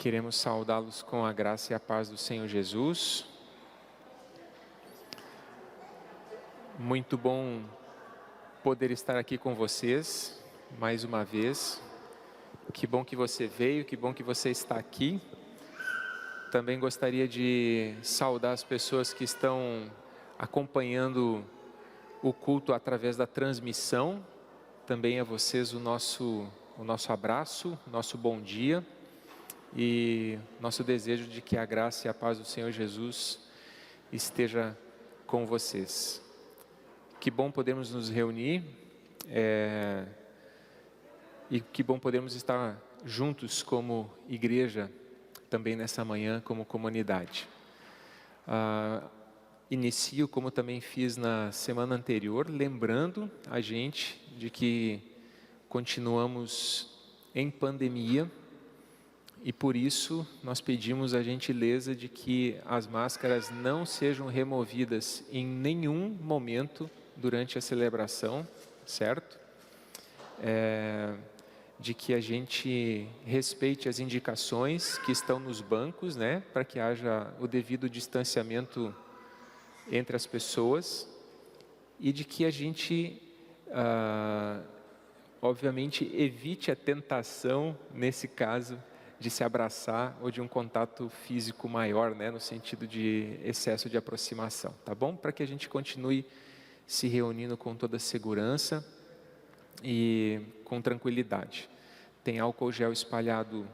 Queremos saudá-los com a graça e a paz do Senhor Jesus. Muito bom poder estar aqui com vocês, mais uma vez. Que bom que você veio, que bom que você está aqui. Também gostaria de saudar as pessoas que estão acompanhando o culto através da transmissão. Também a vocês o nosso abraço, nosso bom dia. E nosso desejo de que a graça e a paz do Senhor Jesus esteja com vocês. Que bom podermos nos reunir e que bom podermos estar juntos como igreja também nessa manhã, como comunidade. Inicio, como também fiz na semana anterior, lembrando a gente de que continuamos em pandemia. E por isso nós pedimos a gentileza de que as máscaras não sejam removidas em nenhum momento durante a celebração, certo? De que a gente respeite as indicações que estão nos bancos, né? Para que haja o devido distanciamento entre as pessoas. E de que a gente, obviamente, evite a tentação, nesse caso, de se abraçar ou de um contato físico maior, né, no sentido de excesso de aproximação, tá bom? Para que a gente continue se reunindo com toda segurança e com tranquilidade. Tem álcool gel espalhado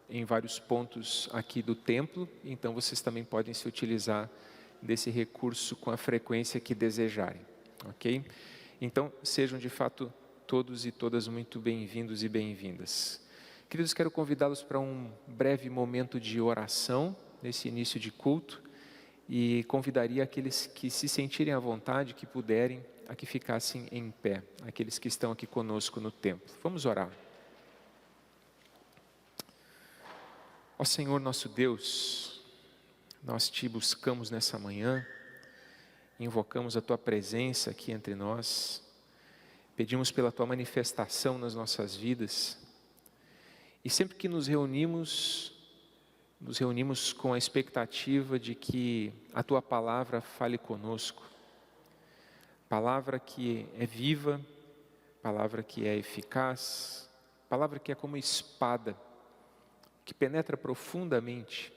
em vários pontos aqui do templo, então vocês também podem se utilizar desse recurso com a frequência que desejarem, ok? Então, sejam de fato todos e todas muito bem-vindos e bem-vindas. Queridos, quero convidá-los para um breve momento de oração, nesse início de culto, e convidaria aqueles que se sentirem à vontade, que puderem, a que ficassem em pé, aqueles que estão aqui conosco no templo. Vamos orar. Ó Senhor nosso Deus, nós te buscamos nessa manhã, invocamos a tua presença aqui entre nós, pedimos pela tua manifestação nas nossas vidas. E sempre que nos reunimos com a expectativa de que a Tua palavra fale conosco. Palavra que é viva, palavra que é eficaz, palavra que é como espada, que penetra profundamente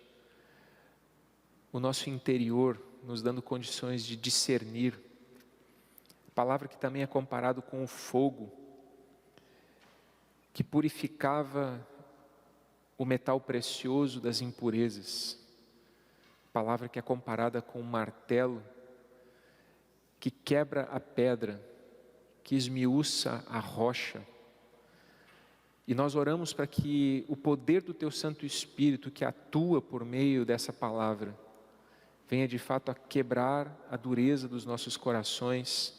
o nosso interior, nos dando condições de discernir. Palavra que também é comparado com o fogo, que purificava o metal precioso das impurezas. Palavra que é comparada com um martelo que quebra a pedra, que esmiuça a rocha. E nós oramos para que o poder do Teu Santo Espírito, que atua por meio dessa palavra, venha de fato a quebrar a dureza dos nossos corações,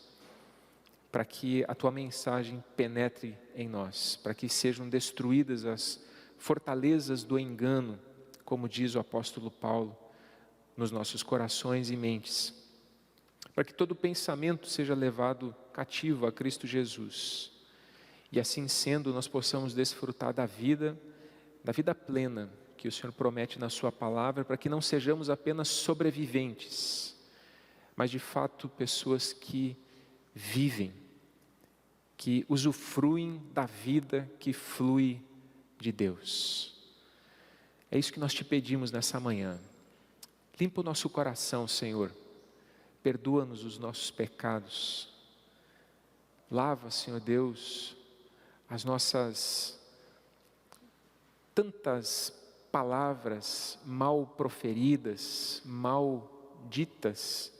para que a Tua mensagem penetre em nós, para que sejam destruídas as fortalezas do engano, como diz o apóstolo Paulo, nos nossos corações e mentes, para que todo pensamento seja levado cativo a Cristo Jesus, e assim sendo nós possamos desfrutar da vida plena que o Senhor promete na sua palavra, para que não sejamos apenas sobreviventes, mas de fato pessoas que vivem, que usufruem da vida que flui de Deus. É isso que nós te pedimos nessa manhã. Limpa o nosso coração, Senhor. Perdoa-nos os nossos pecados. Lava, Senhor Deus, as nossas tantas palavras mal proferidas, mal ditas,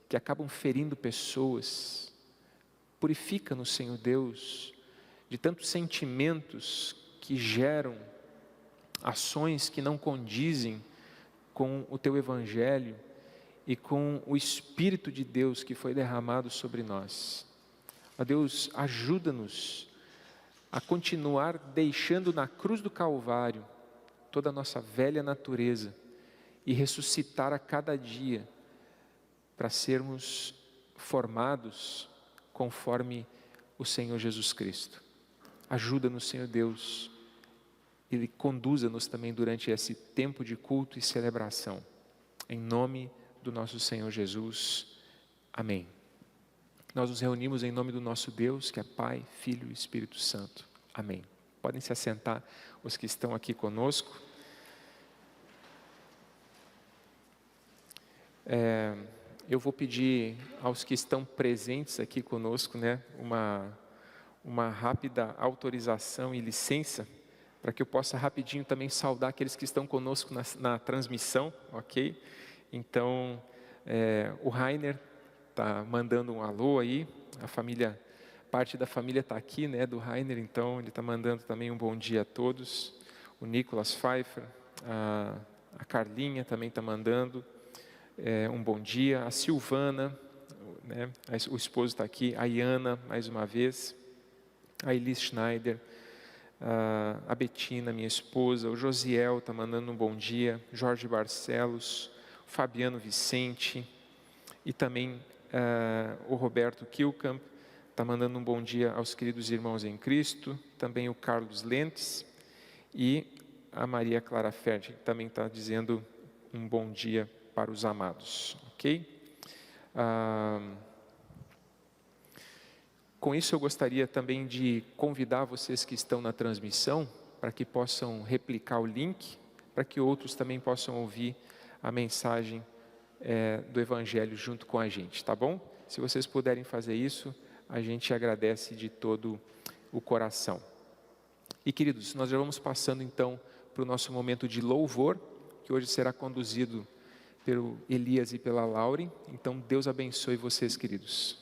que acabam ferindo pessoas. Purifica-nos, Senhor Deus, de tantos sentimentos que geram ações que não condizem com o Teu Evangelho e com o Espírito de Deus que foi derramado sobre nós. Ó Deus, ajuda-nos a continuar deixando na cruz do Calvário toda a nossa velha natureza e ressuscitar a cada dia para sermos formados conforme o Senhor Jesus Cristo. Ajuda-nos, Senhor Deus, Ele conduza-nos também durante esse tempo de culto e celebração. Em nome do nosso Senhor Jesus. Amém. Nós nos reunimos em nome do nosso Deus, que é Pai, Filho e Espírito Santo. Amém. Podem se assentar os que estão aqui conosco. Eu vou pedir aos que estão presentes aqui conosco, uma rápida autorização e licença, para que eu possa rapidinho também saudar aqueles que estão conosco na transmissão, ok? Então, o Rainer está mandando um alô aí, parte da família está aqui, do Rainer, então ele está mandando também um bom dia a todos. O Nicolas Pfeiffer, a Carlinha também está mandando um bom dia. A Silvana, o esposo está aqui. A Iana, mais uma vez. A Elis Schneider. A Betina, minha esposa. O Josiel está mandando um bom dia. Jorge Barcelos. O Fabiano Vicente. E também o Roberto Kilkamp está mandando um bom dia aos queridos irmãos em Cristo. Também o Carlos Lentes. E a Maria Clara Ferdi, que também está dizendo um bom dia para os amados, ok? Com isso eu gostaria também de convidar vocês que estão na transmissão, para que possam replicar o link, para que outros também possam ouvir a mensagem do Evangelho junto com a gente, tá bom? Se vocês puderem fazer isso, a gente agradece de todo o coração. E queridos, nós já vamos passando então para o nosso momento de louvor, que hoje será conduzido pelo Elias e pela Laure. Então Deus abençoe vocês, queridos.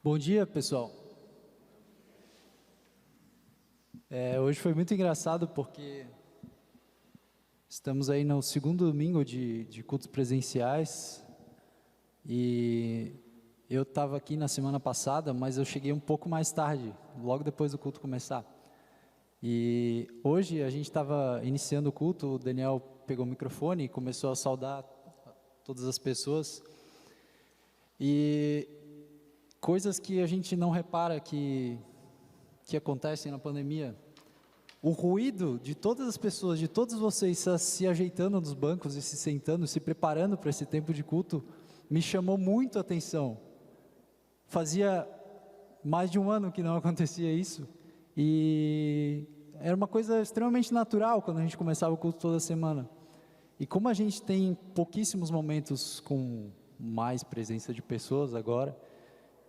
Bom dia, pessoal. Hoje foi muito engraçado porque estamos aí no segundo domingo de cultos presenciais e eu estava aqui na semana passada, mas eu cheguei um pouco mais tarde, logo depois do culto começar. E hoje a gente estava iniciando o culto, o Daniel pegou o microfone e começou a saudar todas as pessoas. E coisas que a gente não repara que acontecem na pandemia. O ruído de todas as pessoas, de todos vocês se ajeitando nos bancos e se sentando, se preparando para esse tempo de culto, me chamou muito a atenção. Fazia mais de um ano que não acontecia isso, e era uma coisa extremamente natural quando a gente começava o culto toda semana. E como a gente tem pouquíssimos momentos com mais presença de pessoas agora,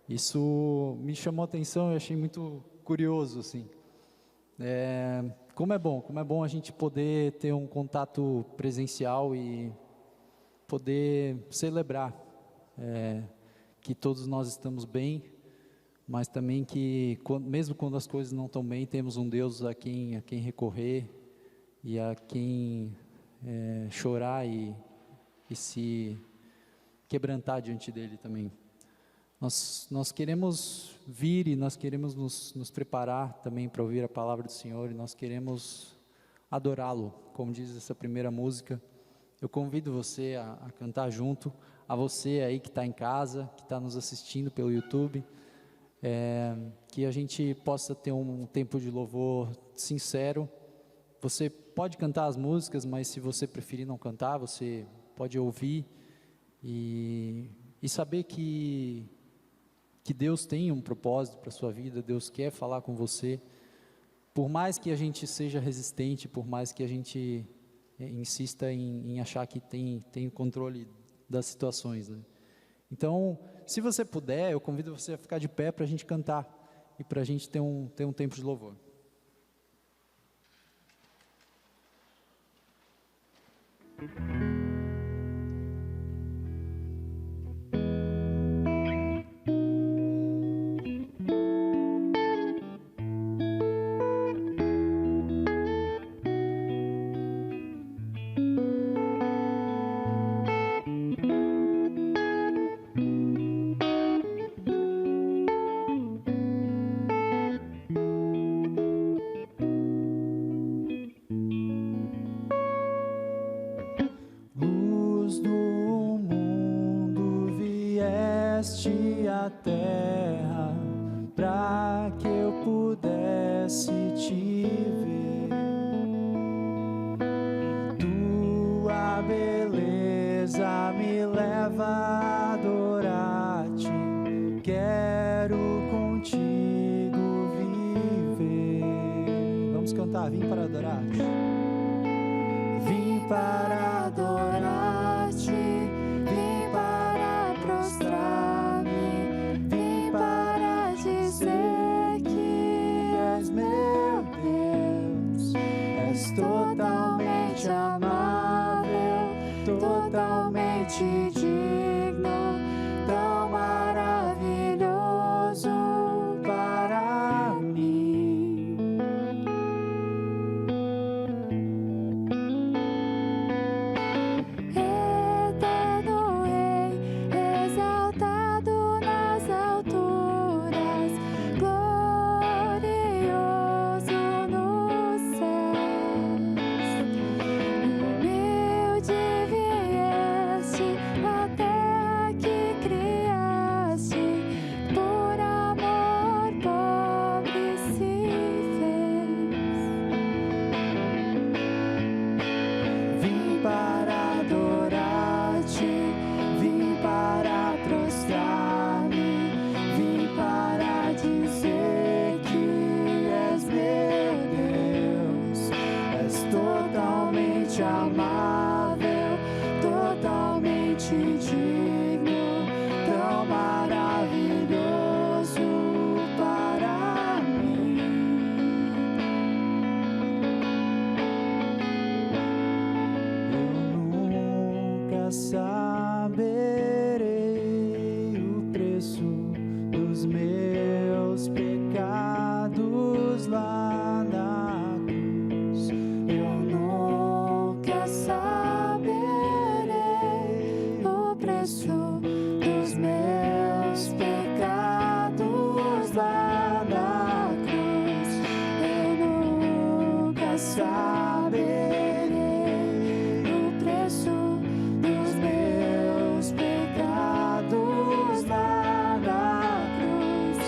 isso me chamou a atenção e achei muito curioso, assim. Como é bom a gente poder ter um contato presencial e poder celebrar que todos nós estamos bem, mas também que mesmo quando as coisas não estão bem, temos um Deus a quem recorrer e a quem chorar e se quebrantar diante dele também. Nós queremos vir e nós queremos nos preparar também para ouvir a palavra do Senhor, e nós queremos adorá-lo, como diz essa primeira música. Eu convido você a cantar junto, a você aí que está em casa, que está nos assistindo pelo YouTube, que a gente possa ter um tempo de louvor sincero. Você pode cantar as músicas, mas se você preferir não cantar, você pode ouvir e saber que Deus tem um propósito para a sua vida, Deus quer falar com você. Por mais que a gente seja resistente, por mais que a gente insista em achar que tem o controle das situações, né? Então, se você puder, eu convido você a ficar de pé para a gente cantar e para a gente ter um tempo de louvor. a terra, para que eu pudesse te ver. Tua beleza me leva a adorar-te, quero contigo viver. Vamos cantar, vim para adorar-te. Vim para adorar-te, vim para prostrar-me, vim para dizer que és meu Deus. És totalmente amável, totalmente digno, tão maravilhoso para mim. Eterno Rei, exaltado nas alturas, glorioso nos céus. Humilde vieste até que criaste, por amor pobre se fez. Vim para adorar-te, vim para prostrar-me, vim para dizer que és meu Deus. És totalmente amável, totalmente digno, tão maravilhoso para mim. Eu nunca saberei o preço dos meus pecados lá na cruz. Eu nunca saberei o preço dos meus pecados lá na cruz. Eu nunca saberei o preço dos meus pecados lá na cruz.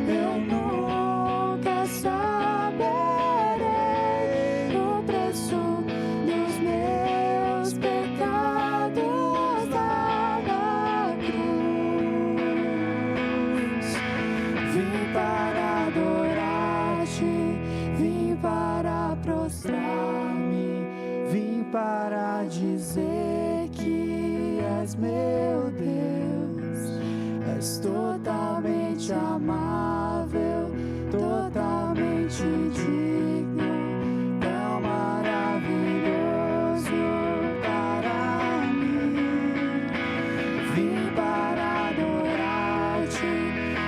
Eu nunca saberei o preço dos meus pecados lá na cruz. Vim para adorar-te, vim para prostrar-me, vim para dizer que és meu Deus. És totalmente amável, totalmente digno, tão maravilhoso para mim. Vim para adorar-te,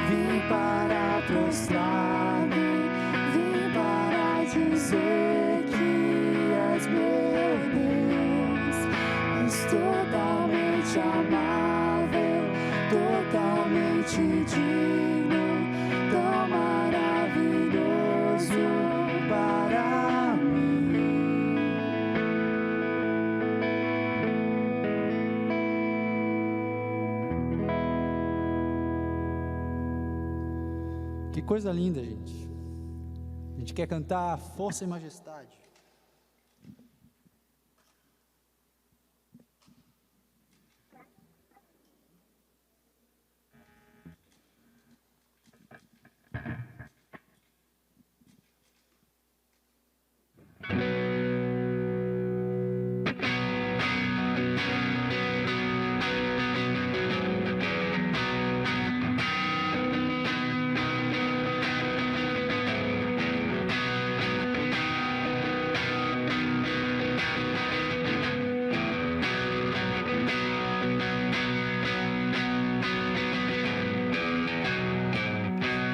vim para prostrar-me, vim para dizer que és meu Deus. És totalmente amável, totalmente digno, tão maravilhoso para mim. Que coisa linda, gente. A gente quer cantar força e majestade.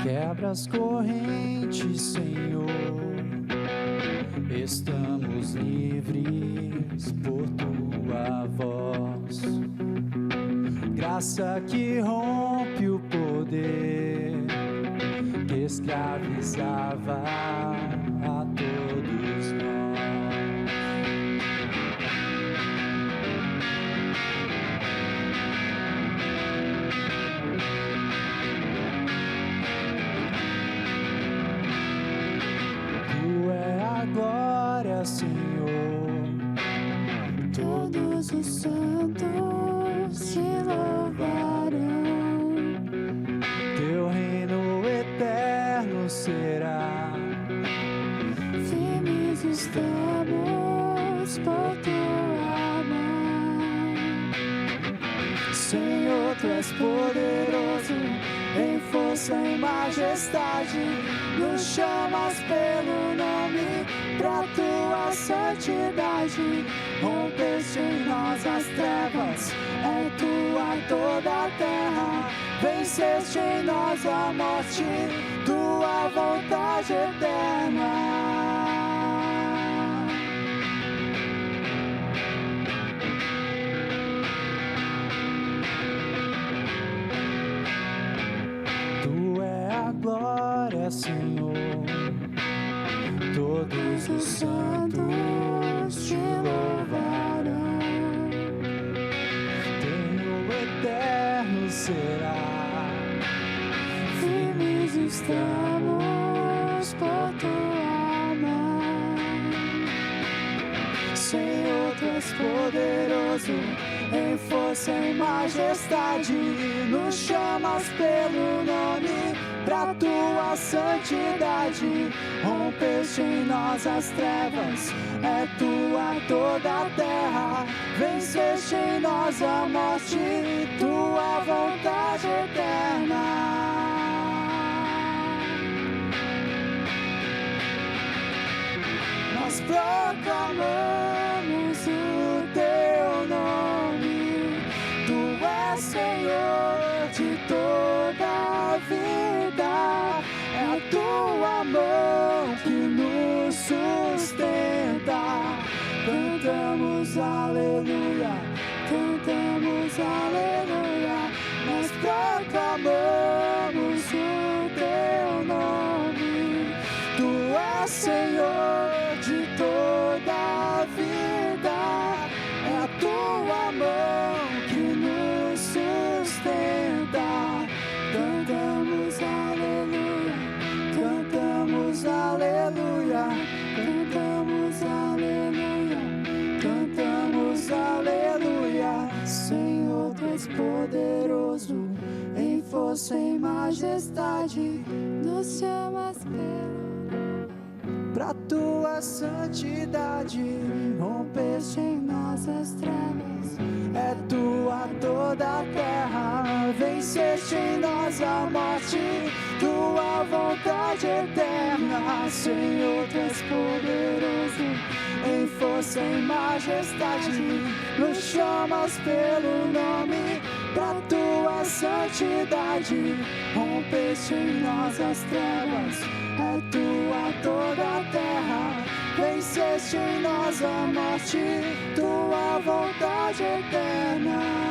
Quebra as correntes, Senhor. Estamos livres por tua voz. Graça que rompe o poder que escravizava a todos nós. Todos os santos te louvarão. Teu reino eterno será. Firmes estamos por tua mão. Senhor, tu és poderoso, em força e majestade, nos chamas pelo nome, pra tua santidade. Rompeste em nós as trevas, é tua toda a terra. Venceste em nós a morte, tua vontade eterna. Glória, Senhor, todos os santos te louvarão. Teu eterno será. Firmes estamos por tua mão. Senhor, tu és poderoso, em força e majestade, nos chamas pelo nome, pra tua santidade. Rompeste em nós as trevas, é tua toda a terra. Venceste em nós a morte, tua vontade eterna. Nós proclamamos o teu nome, tu és Senhor de toda a vida, é a tua mão que nos sustenta. Cantamos aleluia, cantamos aleluia, nós proclamamos o teu nome, tu és Senhor de toda a vida, é a tua mão que nos sustenta. Cantamos aleluia, cantamos aleluia, cantamos aleluia, cantamos aleluia. Senhor, tu és poderoso, em força e majestade, Nos chamas pelo pra tua santidade. Rompeste em nós as trevas, é tua toda a terra. Venceste em nós a morte, tua vontade eterna. Senhor, tu és poderoso, em força e majestade, nos chamas pelo nome, pra tua santidade. Rompeste em nós as trevas, é tua toda a terra. Venceste em nós a morte, tua vontade eterna.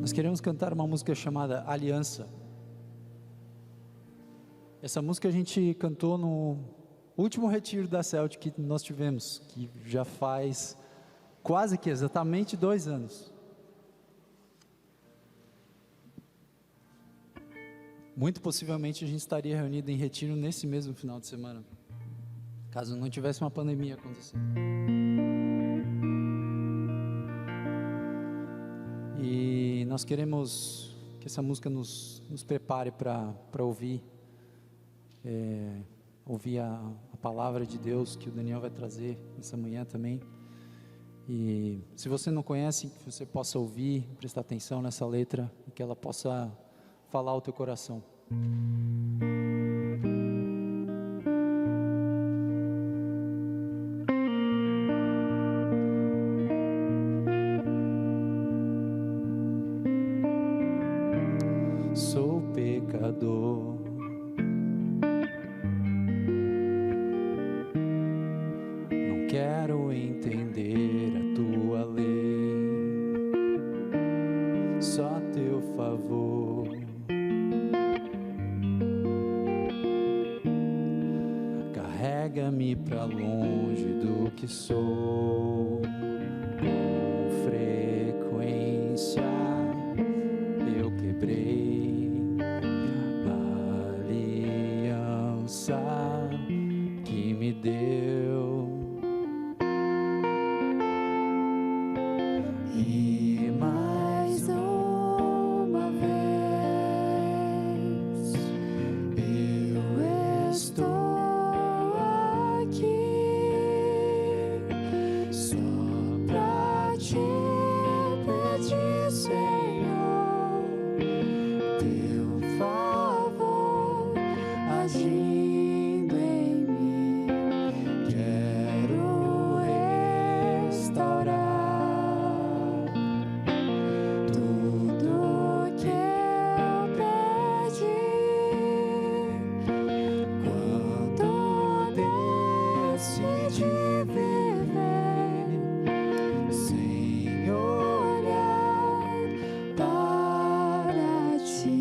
Nós queremos cantar uma música chamada Aliança. Essa música a gente cantou no último retiro da Celtic que nós tivemos, que já faz quase que exatamente 2 anos. Muito possivelmente a gente estaria reunido em retiro nesse mesmo final de semana, caso não tivesse uma pandemia acontecendo. E nós queremos que essa música nos prepare para ouvir a palavra de Deus que o Daniel vai trazer essa manhã também. E se você não conhece, que você possa ouvir, prestar atenção nessa letra e que ela possa falar ao teu coração. Sou pecador, não quero entender a tua lei, só teu favor. Carrega-me pra longe do que sou. Com frequência eu quebrei a aliança que me deu. E mais uma vez eu estou aqui, só pra te pedir, Senhor, teu favor agindo em mim. Quero restaurar tudo que eu perdi quando decidi viver sem olhar para ti.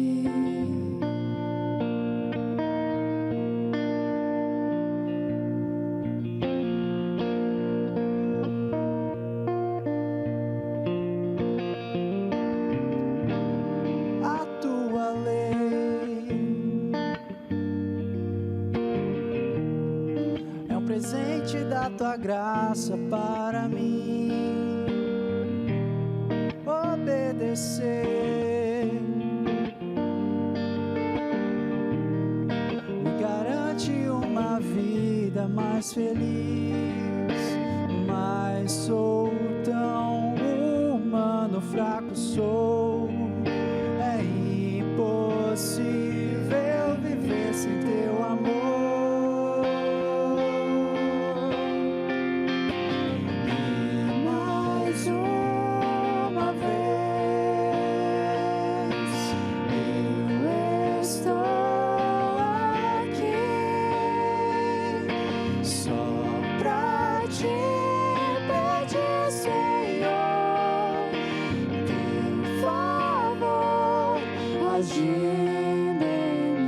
A tua lei é um presente da tua graça para mim. Obedecer me garante uma vida mais feliz, mas sou tão humano, fraco sou. É impossível viver sem teu amor. E mais uma vez eu estou aqui, só pra te pedir, Senhor, teu favor agindo em mim.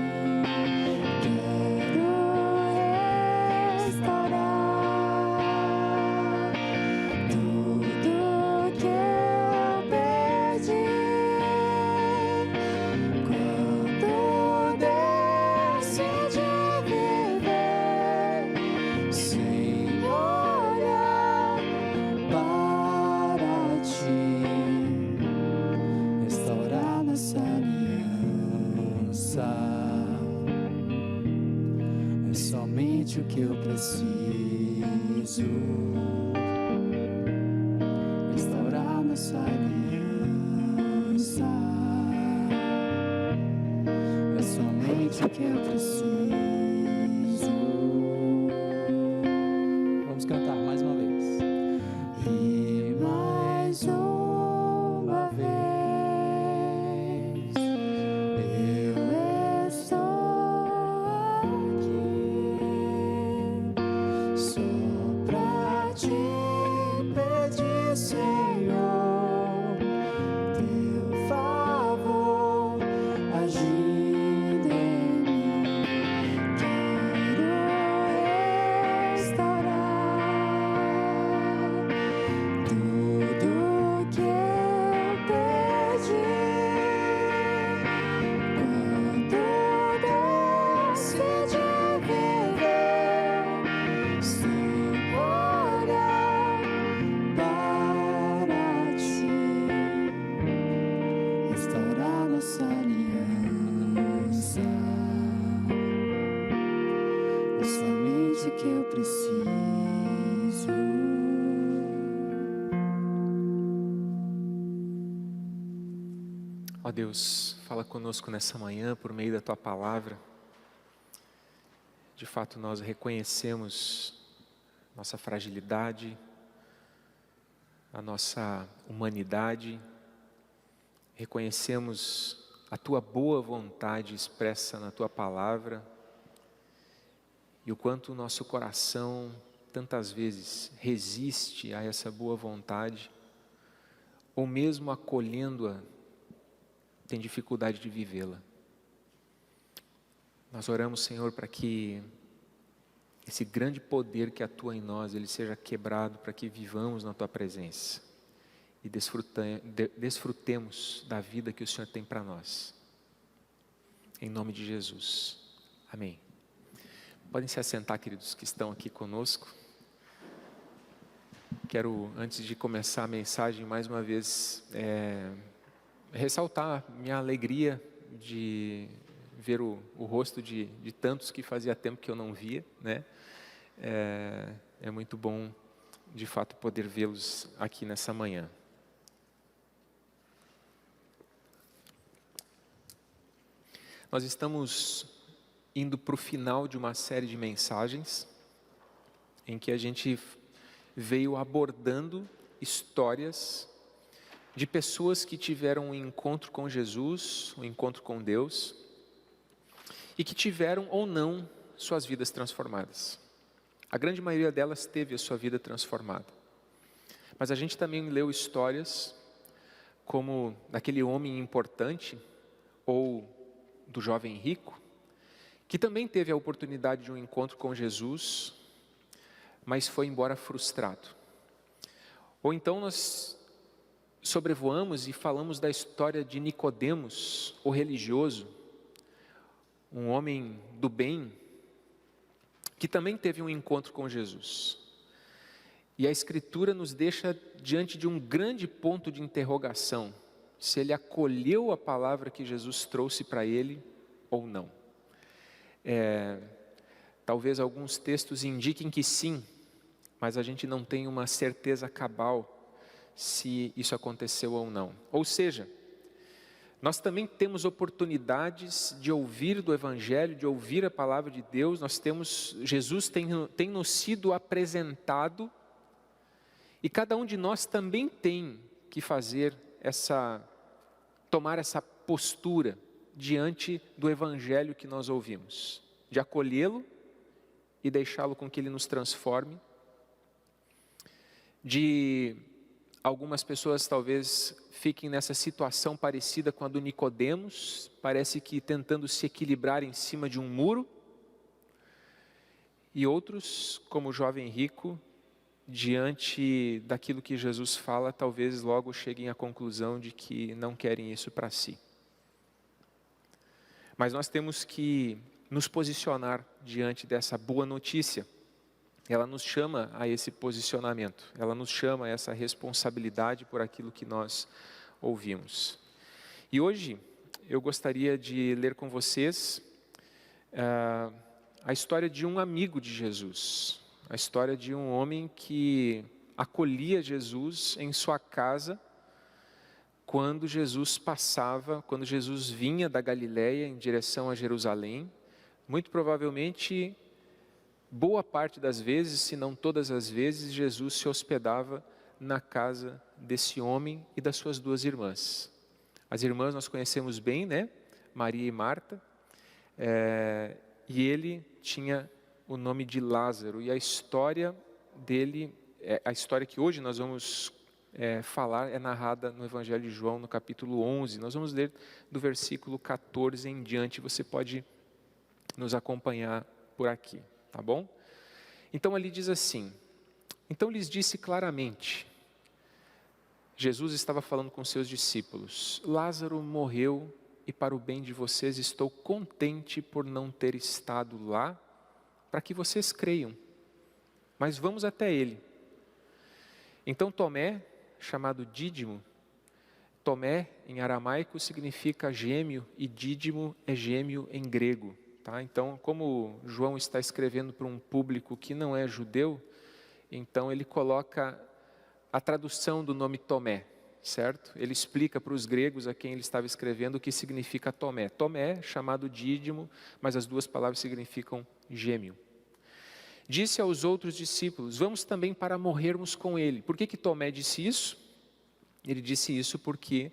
Quero restaurar tudo que eu perdi quando decidi viver sem olhar para ti. Restaurar nossa aliança é somente o que eu preciso. Restaurar nossa aliança é somente o que eu preciso. Vamos cantar mais uma vez. E mais uma vez eu estou aqui, só pra te pedir, Senhor, teu favor agindo em mim. Quero restaurar tudo que eu perdi quando decidi viver sem olhar para ti. Restaurar nossa aliança é somente o que eu preciso. Ó Deus, fala conosco nessa manhã por meio da Tua palavra. De fato, nós reconhecemos nossa fragilidade, a nossa humanidade, reconhecemos a Tua boa vontade expressa na Tua palavra e o quanto o nosso coração tantas vezes resiste a essa boa vontade, ou mesmo acolhendo-a, tem dificuldade de vivê-la. Nós oramos, Senhor, para que esse grande poder que atua em nós, ele seja quebrado para que vivamos na Tua presença e desfrutemos da vida que o Senhor tem para nós. Em nome de Jesus. Amém. Podem se assentar, queridos, que estão aqui conosco. Quero, antes de começar a mensagem, mais uma vez, ressaltar minha alegria de ver o rosto de tantos que fazia tempo que eu não via, né? É muito bom, de fato, poder vê-los aqui nessa manhã. Nós estamos indo para o final de uma série de mensagens em que a gente veio abordando histórias de pessoas que tiveram um encontro com Jesus, um encontro com Deus, e que tiveram ou não suas vidas transformadas. A grande maioria delas teve a sua vida transformada. Mas a gente também leu histórias como daquele homem importante, ou do jovem rico, que também teve a oportunidade de um encontro com Jesus, mas foi embora frustrado. Ou então nós sobrevoamos e falamos da história de Nicodemos, o religioso, um homem do bem, que também teve um encontro com Jesus. E a Escritura nos deixa diante de um grande ponto de interrogação, se ele acolheu a palavra que Jesus trouxe para ele ou não. Talvez alguns textos indiquem que sim, mas a gente não tem uma certeza cabal se isso aconteceu ou não. Ou seja, nós também temos oportunidades de ouvir do Evangelho, de ouvir a palavra de Deus. Jesus tem nos sido apresentado, e cada um de nós também tem que tomar essa postura diante do Evangelho que nós ouvimos, de acolhê-lo e deixá-lo com que ele nos transforme. Algumas pessoas talvez fiquem nessa situação parecida com a do Nicodemos, parece que tentando se equilibrar em cima de um muro, e outros, como o jovem rico, diante daquilo que Jesus fala, talvez logo cheguem à conclusão de que não querem isso para si. Mas nós temos que nos posicionar diante dessa boa notícia. Ela nos chama a esse posicionamento, ela nos chama a essa responsabilidade por aquilo que nós ouvimos. E hoje eu gostaria de ler com vocês a história de um amigo de Jesus, a história de um homem que acolhia Jesus em sua casa quando Jesus vinha da Galileia em direção a Jerusalém. Muito provavelmente, boa parte das vezes, se não todas as vezes, Jesus se hospedava na casa desse homem e das suas duas irmãs. As irmãs nós conhecemos bem, né? Maria e Marta. E ele tinha o nome de Lázaro. E a história dele, a história que hoje nós vamos falar, é narrada no Evangelho de João, no capítulo 11. Nós vamos ler do versículo 14 em diante. Você pode nos acompanhar por aqui. Tá bom? Então ali diz assim: então lhes disse claramente, Jesus estava falando com seus discípulos: Lázaro morreu e para o bem de vocês estou contente por não ter estado lá, para que vocês creiam, mas vamos até ele. Então Tomé, chamado Dídimo, Tomé em aramaico significa gêmeo e Dídimo é gêmeo em grego. Tá? Então, como João está escrevendo para um público que não é judeu, então ele coloca a tradução do nome Tomé, certo? Ele explica para os gregos a quem ele estava escrevendo o que significa Tomé. Tomé, chamado Dídimo, mas as duas palavras significam gêmeo. Disse aos outros discípulos: vamos também para morrermos com ele. Por que Tomé disse isso? Ele disse isso porque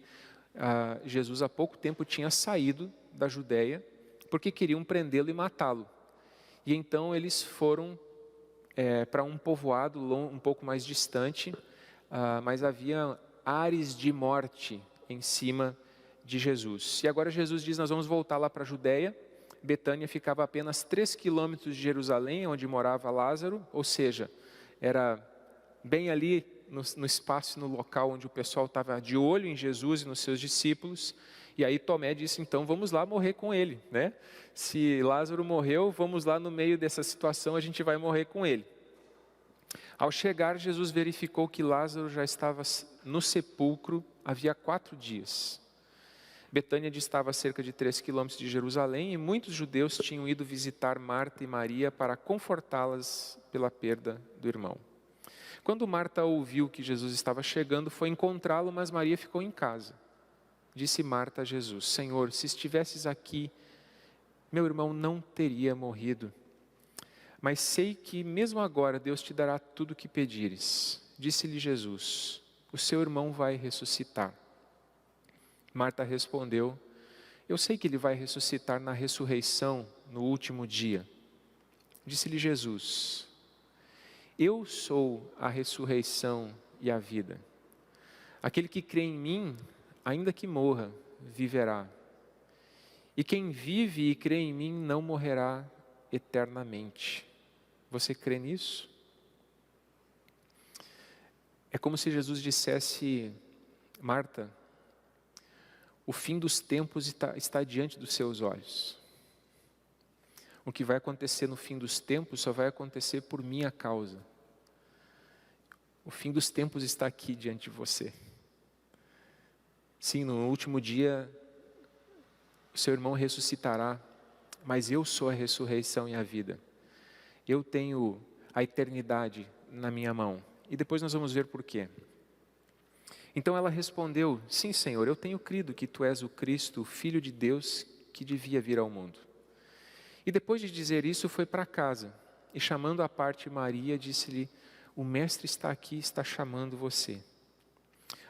Jesus há pouco tempo tinha saído da Judéia, porque queriam prendê-lo e matá-lo. E então eles foram para um povoado um pouco mais distante, mas havia ares de morte em cima de Jesus. E agora Jesus diz, nós vamos voltar lá para a Judeia. Betânia ficava a apenas 3 quilômetros de Jerusalém, onde morava Lázaro, ou seja, era bem ali no espaço, no local onde o pessoal estava de olho em Jesus e nos seus discípulos. E aí Tomé disse, então vamos lá morrer com ele, né? Se Lázaro morreu, vamos lá no meio dessa situação, a gente vai morrer com ele. Ao chegar, Jesus verificou que Lázaro já estava no sepulcro havia 4 dias. Betânia distava a cerca de 3 quilômetros de Jerusalém e muitos judeus tinham ido visitar Marta e Maria para confortá-las pela perda do irmão. Quando Marta ouviu que Jesus estava chegando, foi encontrá-lo, mas Maria ficou em casa. Disse Marta a Jesus, Senhor, se estivesses aqui, meu irmão não teria morrido. Mas sei que mesmo agora Deus te dará tudo o que pedires. Disse-lhe Jesus, o seu irmão vai ressuscitar. Marta respondeu, eu sei que ele vai ressuscitar na ressurreição no último dia. Disse-lhe Jesus, eu sou a ressurreição e a vida. Aquele que crê em mim, ainda que morra, viverá. E quem vive e crê em mim não morrerá eternamente. Você crê nisso? É como se Jesus dissesse, Marta, o fim dos tempos está diante dos seus olhos. O que vai acontecer no fim dos tempos só vai acontecer por minha causa. O fim dos tempos está aqui diante de você. Sim, no último dia, o seu irmão ressuscitará, mas eu sou a ressurreição e a vida. Eu tenho a eternidade na minha mão. E depois nós vamos ver por quê. Então ela respondeu, sim Senhor, eu tenho crido que Tu és o Cristo, o Filho de Deus, que devia vir ao mundo. E depois de dizer isso, foi para casa. E chamando à parte Maria, disse-lhe, o Mestre está aqui, está chamando você.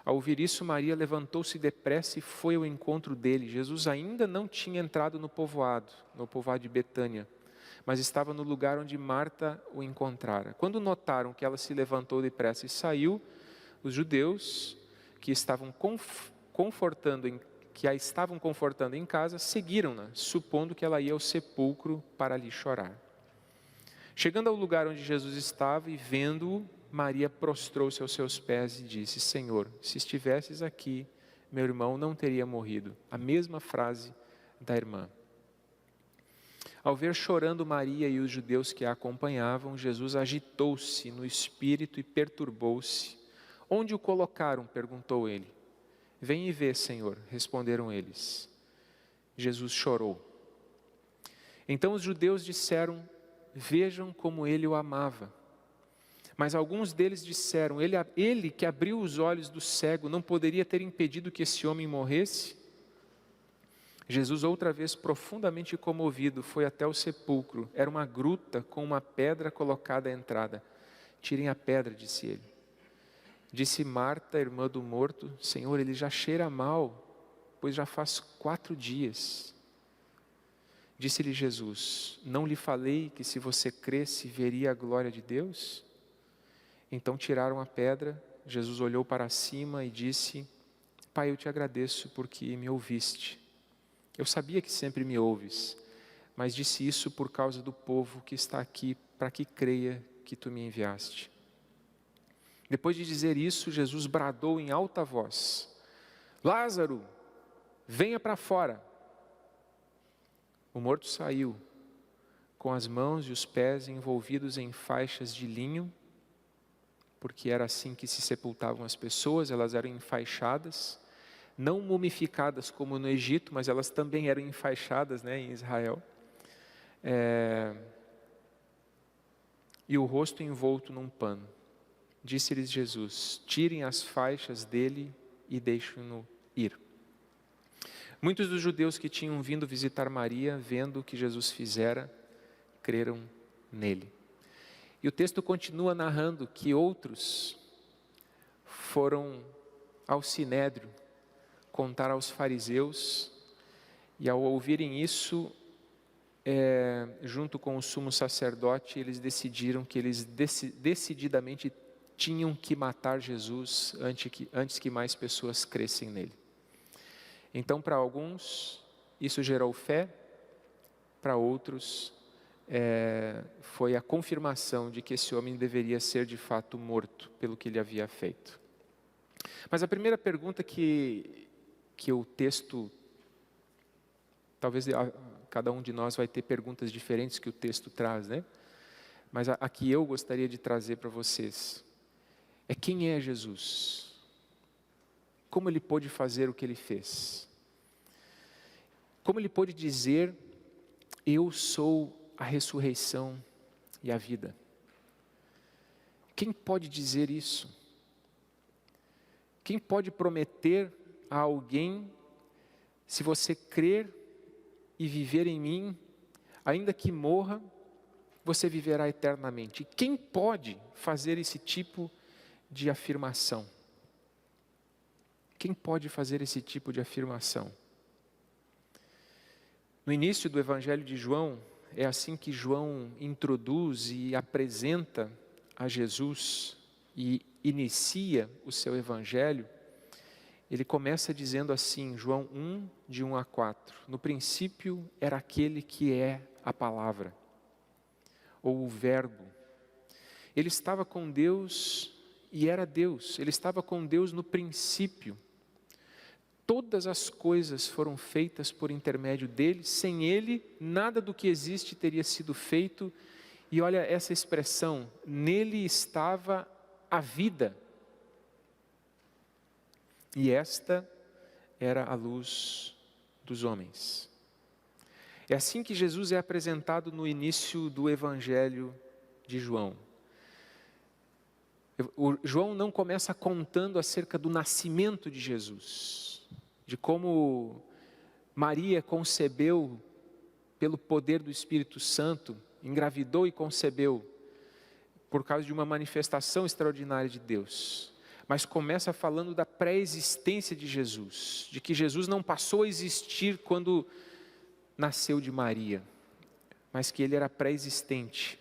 Ao ouvir isso, Maria levantou-se depressa e foi ao encontro dele. Jesus ainda não tinha entrado no povoado de Betânia, mas estava no lugar onde Marta o encontrara. Quando notaram que ela se levantou depressa e saiu, os judeus que a estavam confortando em casa, seguiram-na, supondo que ela ia ao sepulcro para ali chorar. Chegando ao lugar onde Jesus estava e vendo-o, Maria prostrou-se aos seus pés e disse, Senhor, se estivesses aqui, meu irmão não teria morrido. A mesma frase da irmã. Ao ver chorando Maria e os judeus que a acompanhavam, Jesus agitou-se no espírito e perturbou-se. Onde o colocaram? Perguntou ele. Vem e vê, Senhor, responderam eles. Jesus chorou. Então os judeus disseram, vejam como ele o amava. Mas alguns deles disseram, ele que abriu os olhos do cego, não poderia ter impedido que esse homem morresse? Jesus, outra vez profundamente comovido, foi até o sepulcro. Era uma gruta com uma pedra colocada à entrada. Tirem a pedra, disse ele. Disse Marta, irmã do morto, Senhor, ele já cheira mal, pois já faz 4 dias. Disse-lhe Jesus, não lhe falei que se você cresce, veria a glória de Deus? Então tiraram a pedra, Jesus olhou para cima e disse, Pai, eu te agradeço porque me ouviste. Eu sabia que sempre me ouves, mas disse isso por causa do povo que está aqui, para que creia que tu me enviaste. Depois de dizer isso, Jesus bradou em alta voz, Lázaro, venha para fora. O morto saiu, com as mãos e os pés envolvidos em faixas de linho, porque era assim que se sepultavam as pessoas, elas eram enfaixadas, não mumificadas como no Egito, mas elas também eram enfaixadas, em Israel. E o rosto envolto num pano. Disse-lhes Jesus, tirem as faixas dele e deixem-no ir. Muitos dos judeus que tinham vindo visitar Maria, vendo o que Jesus fizera, creram nele. E o texto continua narrando que outros foram ao Sinédrio contar aos fariseus, e ao ouvirem isso, junto com o sumo sacerdote, eles decidiram que eles decididamente tinham que matar Jesus antes que mais pessoas crescem nele. Então, para alguns, isso gerou fé, para outros, foi a confirmação de que esse homem deveria ser de fato morto pelo que ele havia feito. Mas a primeira pergunta que o texto, talvez cada um de nós vai ter perguntas diferentes que o texto traz, né? Mas a que eu gostaria de trazer para vocês é: quem é Jesus? Como ele pôde fazer o que ele fez? Como ele pôde dizer: eu sou a ressurreição e a vida? Quem pode dizer isso? Quem pode prometer a alguém: se você crer e viver em mim, ainda que morra, você viverá eternamente? Quem pode fazer esse tipo de afirmação? Quem pode fazer esse tipo de afirmação? No início do Evangelho de João, é assim que João introduz e apresenta a Jesus e inicia o seu Evangelho. Ele começa dizendo assim, João 1, de 1 a 4. No princípio era aquele que é a palavra, ou o verbo. Ele estava com Deus e era Deus. Ele estava com Deus no princípio. Todas as coisas foram feitas por intermédio dele. Sem ele, nada do que existe teria sido feito. E olha essa expressão: nele estava a vida. E esta era a luz dos homens. É assim que Jesus é apresentado no início do Evangelho de João. João não começa contando acerca do nascimento de Jesus, de como Maria concebeu pelo poder do Espírito Santo, engravidou e concebeu por causa de uma manifestação extraordinária de Deus. Mas começa falando da pré-existência de Jesus, de que Jesus não passou a existir quando nasceu de Maria, mas que ele era pré-existente,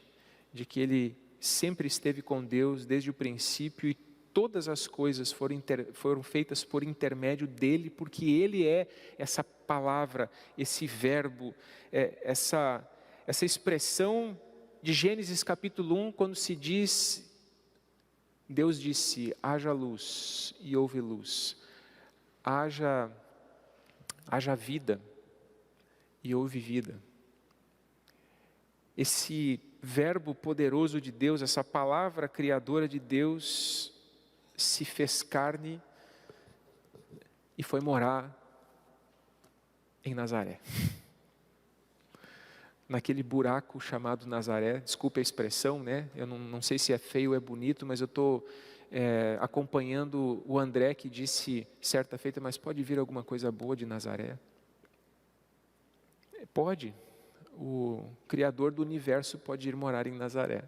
de que ele sempre esteve com Deus desde o princípio e todas as coisas foram feitas por intermédio dele, porque ele é essa palavra, esse verbo, essa expressão de Gênesis capítulo 1, quando se diz: Deus disse, haja luz, e houve luz. Haja vida, e houve vida. Esse verbo poderoso de Deus, essa palavra criadora de Deus, se fez carne e foi morar em Nazaré. Naquele buraco chamado Nazaré, desculpe a expressão, né? Eu não sei se é feio ou é bonito, mas eu estou acompanhando o André, que disse certa feita: mas pode vir alguma coisa boa de Nazaré? Pode. O Criador do universo pode ir morar em Nazaré.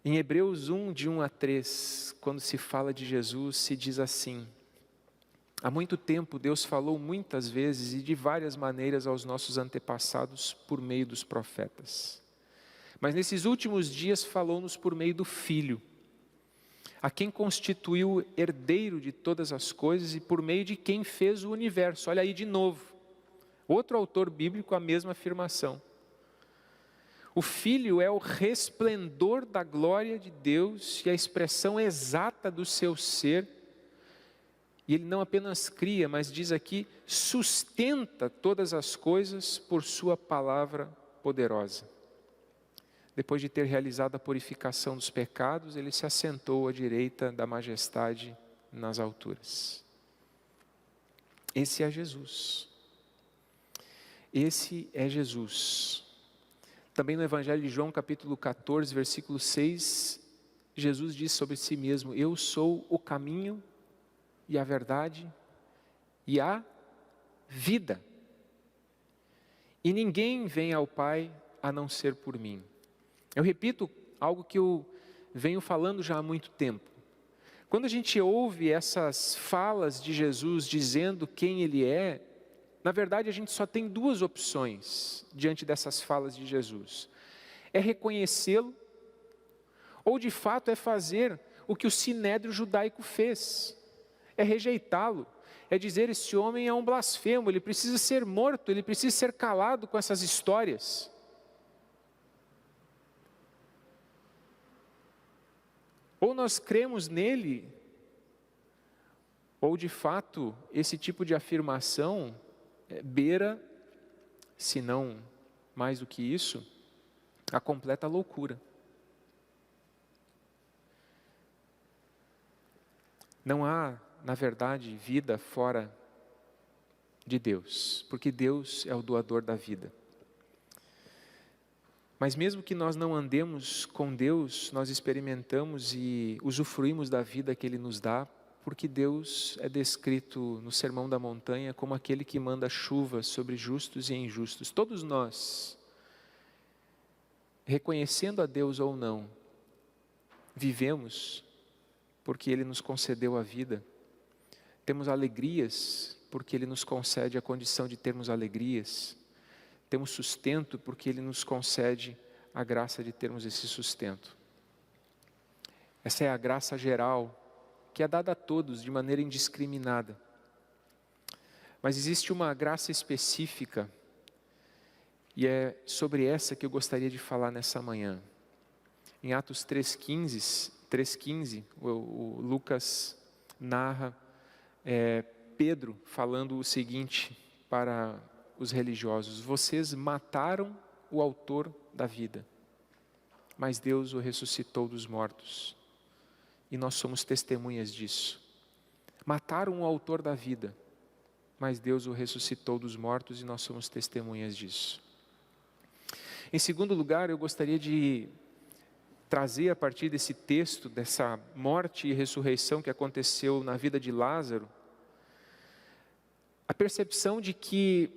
Em Hebreus 1, de 1 a 3, quando se fala de Jesus, se diz assim: há muito tempo Deus falou muitas vezes e de várias maneiras aos nossos antepassados por meio dos profetas. Mas nesses últimos dias falou-nos por meio do Filho, a quem constituiu herdeiro de todas as coisas e por meio de quem fez o universo. Olha aí de novo, outro autor bíblico, a mesma afirmação. O Filho é o resplendor da glória de Deus e a expressão exata do seu ser. E ele não apenas cria, mas diz aqui, sustenta todas as coisas por sua palavra poderosa. Depois de ter realizado a purificação dos pecados, ele se assentou à direita da majestade nas alturas. Esse é Jesus. Esse é Jesus. Também no Evangelho de João, capítulo 14, versículo 6, Jesus diz sobre si mesmo: eu sou o caminho e a verdade e a vida. E ninguém vem ao Pai a não ser por mim. Eu repito algo que eu venho falando já há muito tempo. Quando a gente ouve essas falas de Jesus dizendo quem Ele é, Na verdade, a gente só tem duas opções diante dessas falas de Jesus. É reconhecê-lo, ou de fato é fazer o que o sinédrio judaico fez. É rejeitá-lo, é dizer: esse homem é um blasfemo, ele precisa ser morto, ele precisa ser calado com essas histórias. Ou nós cremos nele, ou de fato esse tipo de afirmação beira, se não mais do que isso, a completa loucura. Não há, na verdade, vida fora de Deus, porque Deus é o doador da vida. Mas mesmo que nós não andemos com Deus, nós experimentamos e usufruímos da vida que Ele nos dá, porque Deus é descrito no Sermão da Montanha como aquele que manda chuva sobre justos e injustos. Todos nós, reconhecendo a Deus ou não, vivemos porque Ele nos concedeu a vida. Temos alegrias porque Ele nos concede a condição de termos alegrias. Temos sustento porque Ele nos concede a graça de termos esse sustento. Essa é a graça geral, que é dada a todos de maneira indiscriminada. Mas existe uma graça específica, e é sobre essa que eu gostaria de falar nessa manhã. Em Atos 3,15, o Lucas narra Pedro falando o seguinte para os religiosos: vocês mataram o autor da vida, mas Deus o ressuscitou dos mortos. E nós somos testemunhas disso. Mataram o autor da vida, mas Deus o ressuscitou dos mortos e nós somos testemunhas disso. Em segundo lugar, eu gostaria de trazer a partir desse texto, dessa morte e ressurreição que aconteceu na vida de Lázaro, a percepção de que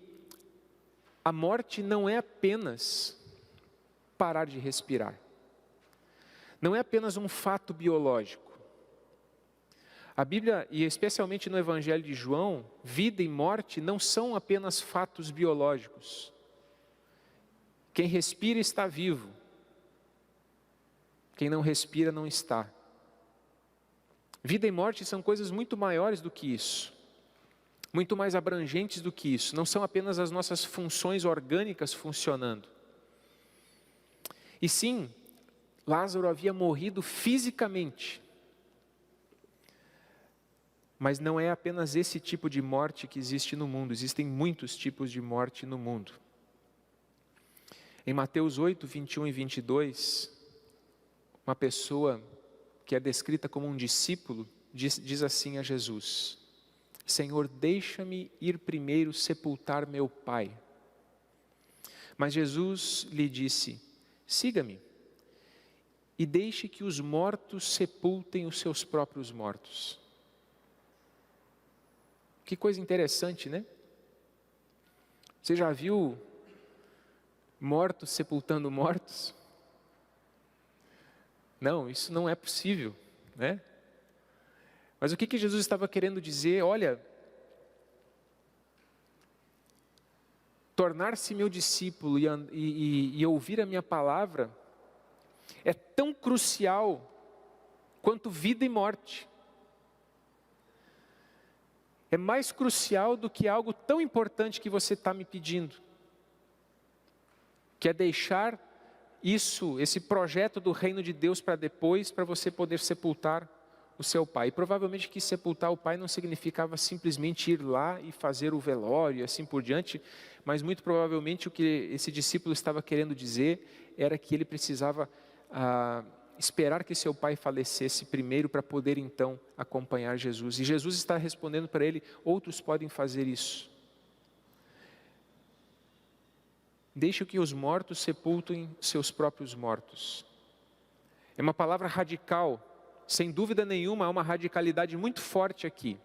a morte não é apenas parar de respirar. Não é apenas um fato biológico. A Bíblia, e especialmente no Evangelho de João, vida e morte não são apenas fatos biológicos. Quem respira está vivo. Quem não respira não está. Vida e morte são coisas muito maiores do que isso. Muito mais abrangentes do que isso. Não são apenas as nossas funções orgânicas funcionando. E sim, Lázaro havia morrido fisicamente. Mas não é apenas esse tipo de morte que existe no mundo. Existem muitos tipos de morte no mundo. Em Mateus 8, 21 e 22, uma pessoa que é descrita como um discípulo, diz assim a Jesus: Senhor, deixa-me ir primeiro sepultar meu pai. Mas Jesus lhe disse: siga-me e deixe que os mortos sepultem os seus próprios mortos. Que coisa interessante, né? Você já viu mortos sepultando mortos? Não, isso não é possível, né? Mas o que Jesus estava querendo dizer? Olha, tornar-se meu discípulo e ouvir a minha palavra é tão crucial quanto vida e morte. É mais crucial do que algo tão importante que você está me pedindo, que é deixar esse projeto do reino de Deus para depois, para você poder sepultar o seu pai. E provavelmente que sepultar o pai não significava simplesmente ir lá e fazer o velório e assim por diante, mas muito provavelmente o que esse discípulo estava querendo dizer era que ele precisava esperar que seu pai falecesse primeiro para poder então acompanhar Jesus. E Jesus está respondendo para ele: outros podem fazer isso. Deixe que os mortos sepultem seus próprios mortos. É uma palavra radical, sem dúvida nenhuma, há uma radicalidade muito forte aqui.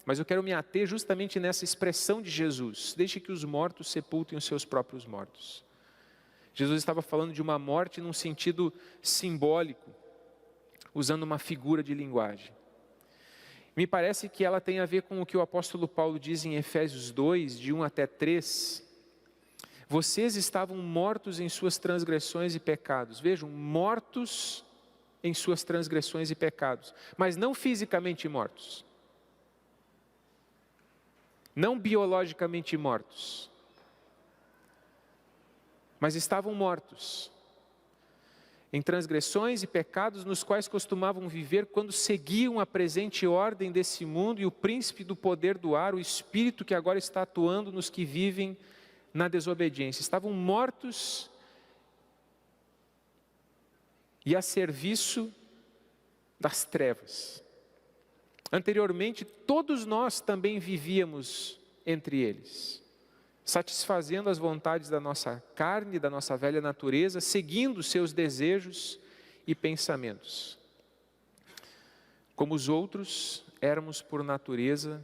Mas eu quero me ater justamente nessa expressão de Jesus: deixe que os mortos sepultem os seus próprios mortos. Jesus estava falando de uma morte num sentido simbólico, usando uma figura de linguagem. Me parece que ela tem a ver com o que o apóstolo Paulo diz em Efésios 2, de 1 até 3. Vocês estavam mortos em suas transgressões e pecados. Vejam, mortos em suas transgressões e pecados, mas não fisicamente mortos. Não biologicamente mortos, mas estavam mortos em transgressões e pecados nos quais costumavam viver quando seguiam a presente ordem desse mundo e o príncipe do poder do ar, o espírito que agora está atuando nos que vivem na desobediência. Estavam mortos e a serviço das trevas. Anteriormente, todos nós também vivíamos entre eles, satisfazendo as vontades da nossa carne, da nossa velha natureza, seguindo seus desejos e pensamentos. Como os outros, éramos por natureza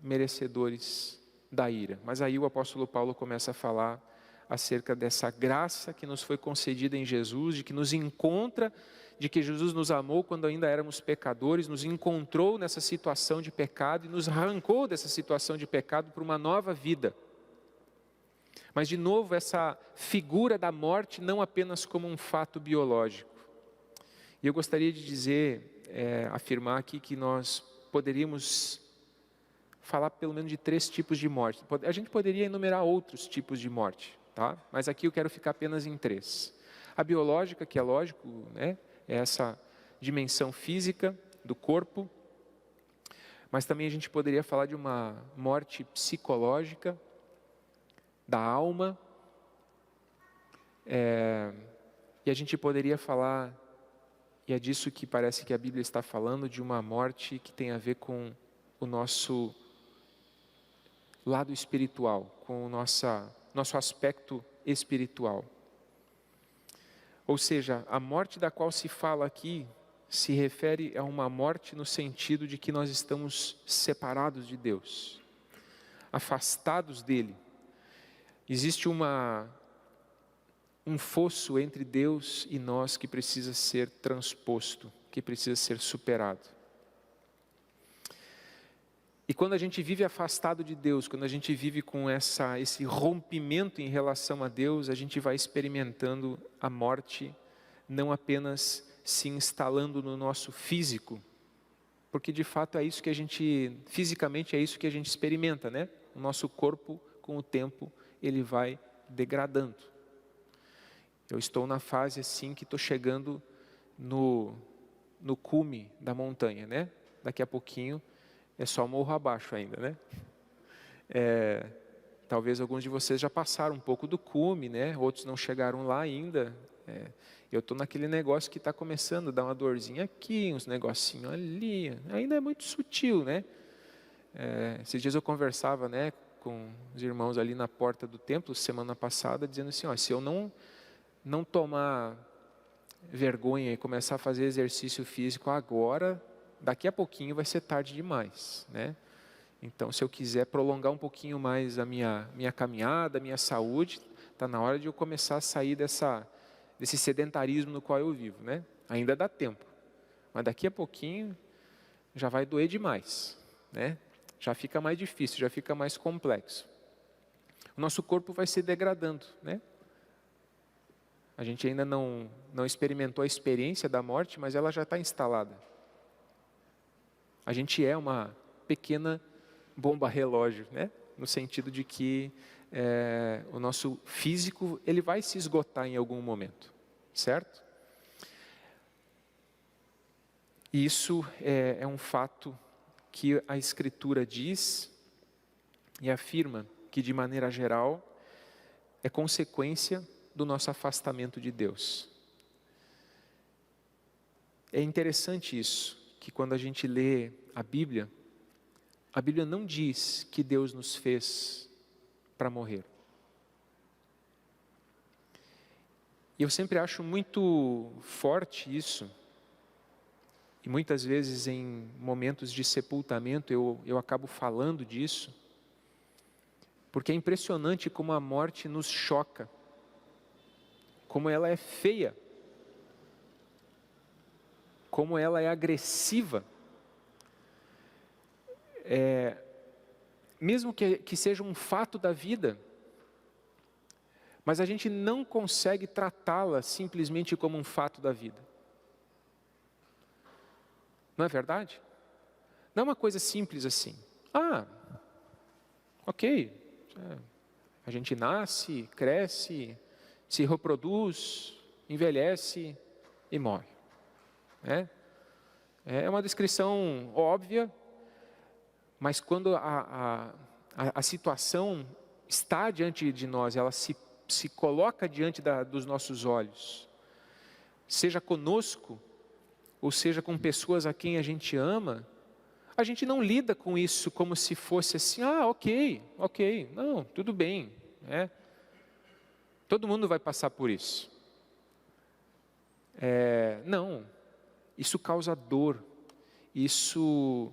merecedores da ira. Mas aí o apóstolo Paulo começa a falar acerca dessa graça que nos foi concedida em Jesus, de que nos encontra, de que Jesus nos amou quando ainda éramos pecadores, nos encontrou nessa situação de pecado e nos arrancou dessa situação de pecado para uma nova vida. Mas de novo essa figura da morte não apenas como um fato biológico. E eu gostaria de dizer, afirmar aqui que nós poderíamos falar pelo menos de 3 tipos de morte. A gente poderia enumerar outros tipos de morte, tá? Mas aqui eu quero ficar apenas em 3. A biológica, que é lógico, né? É essa dimensão física do corpo. Mas também a gente poderia falar de uma morte psicológica, da alma, e a gente poderia falar, e é disso que parece que a Bíblia está falando, de uma morte que tem a ver com o nosso lado espiritual, com o nosso aspecto espiritual. Ou seja, a morte da qual se fala aqui se refere a uma morte no sentido de que nós estamos separados de Deus, afastados dele. Existe um fosso entre Deus e nós que precisa ser transposto, que precisa ser superado. E quando a gente vive afastado de Deus, quando a gente vive com esse rompimento em relação a Deus, a gente vai experimentando a morte não apenas se instalando no nosso físico, porque de fato é isso que fisicamente é isso que a gente experimenta, né? O nosso corpo, com o tempo, ele vai degradando. Eu estou na fase assim que estou chegando no cume da montanha, né? Daqui a pouquinho é só morro abaixo ainda, né? Talvez alguns de vocês já passaram um pouco do cume, né? Outros não chegaram lá ainda. Eu estou naquele negócio que está começando a dar uma dorzinha aqui, uns negocinhos ali. Ainda é muito sutil, né? Esses dias eu conversava, né, com os irmãos ali na porta do templo, semana passada, dizendo assim, se eu não tomar vergonha e começar a fazer exercício físico agora, daqui a pouquinho vai ser tarde demais, né? Então, se eu quiser prolongar um pouquinho mais a minha caminhada, a minha saúde, está na hora de eu começar a sair desse sedentarismo no qual eu vivo, né? Ainda dá tempo, mas daqui a pouquinho já vai doer demais, né? Já fica mais difícil, já fica mais complexo. O nosso corpo vai se degradando, né? A gente ainda não experimentou a experiência da morte, mas ela já está instalada. A gente é uma pequena bomba relógio, né? No sentido de que o nosso físico ele vai se esgotar em algum momento, certo? E isso é um fato que a Escritura diz e afirma que, de maneira geral, é consequência do nosso afastamento de Deus. É interessante isso, que quando a gente lê a Bíblia não diz que Deus nos fez para morrer. E eu sempre acho muito forte isso, e muitas vezes em momentos de sepultamento eu acabo falando disso, porque é impressionante como a morte nos choca, como ela é feia, como ela é agressiva. mesmo que seja um fato da vida, mas a gente não consegue tratá-la simplesmente como um fato da vida. Não é verdade? Não é uma coisa simples assim. Ok, a gente nasce, cresce, se reproduz, envelhece e morre. É uma descrição óbvia, mas quando a situação está diante de nós, ela se coloca diante dos nossos olhos, seja conosco, ou seja com pessoas a quem a gente ama, a gente não lida com isso como se fosse assim, ok, não, tudo bem, todo mundo vai passar por isso. Não, isso causa dor, isso,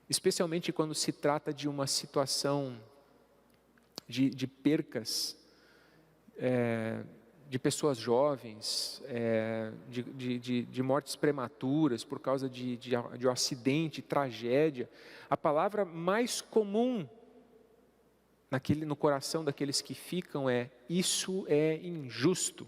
especialmente quando se trata de uma situação de percas, de pessoas jovens, de mortes prematuras por causa de um acidente, tragédia. A palavra mais comum no coração daqueles que ficam isso é injusto.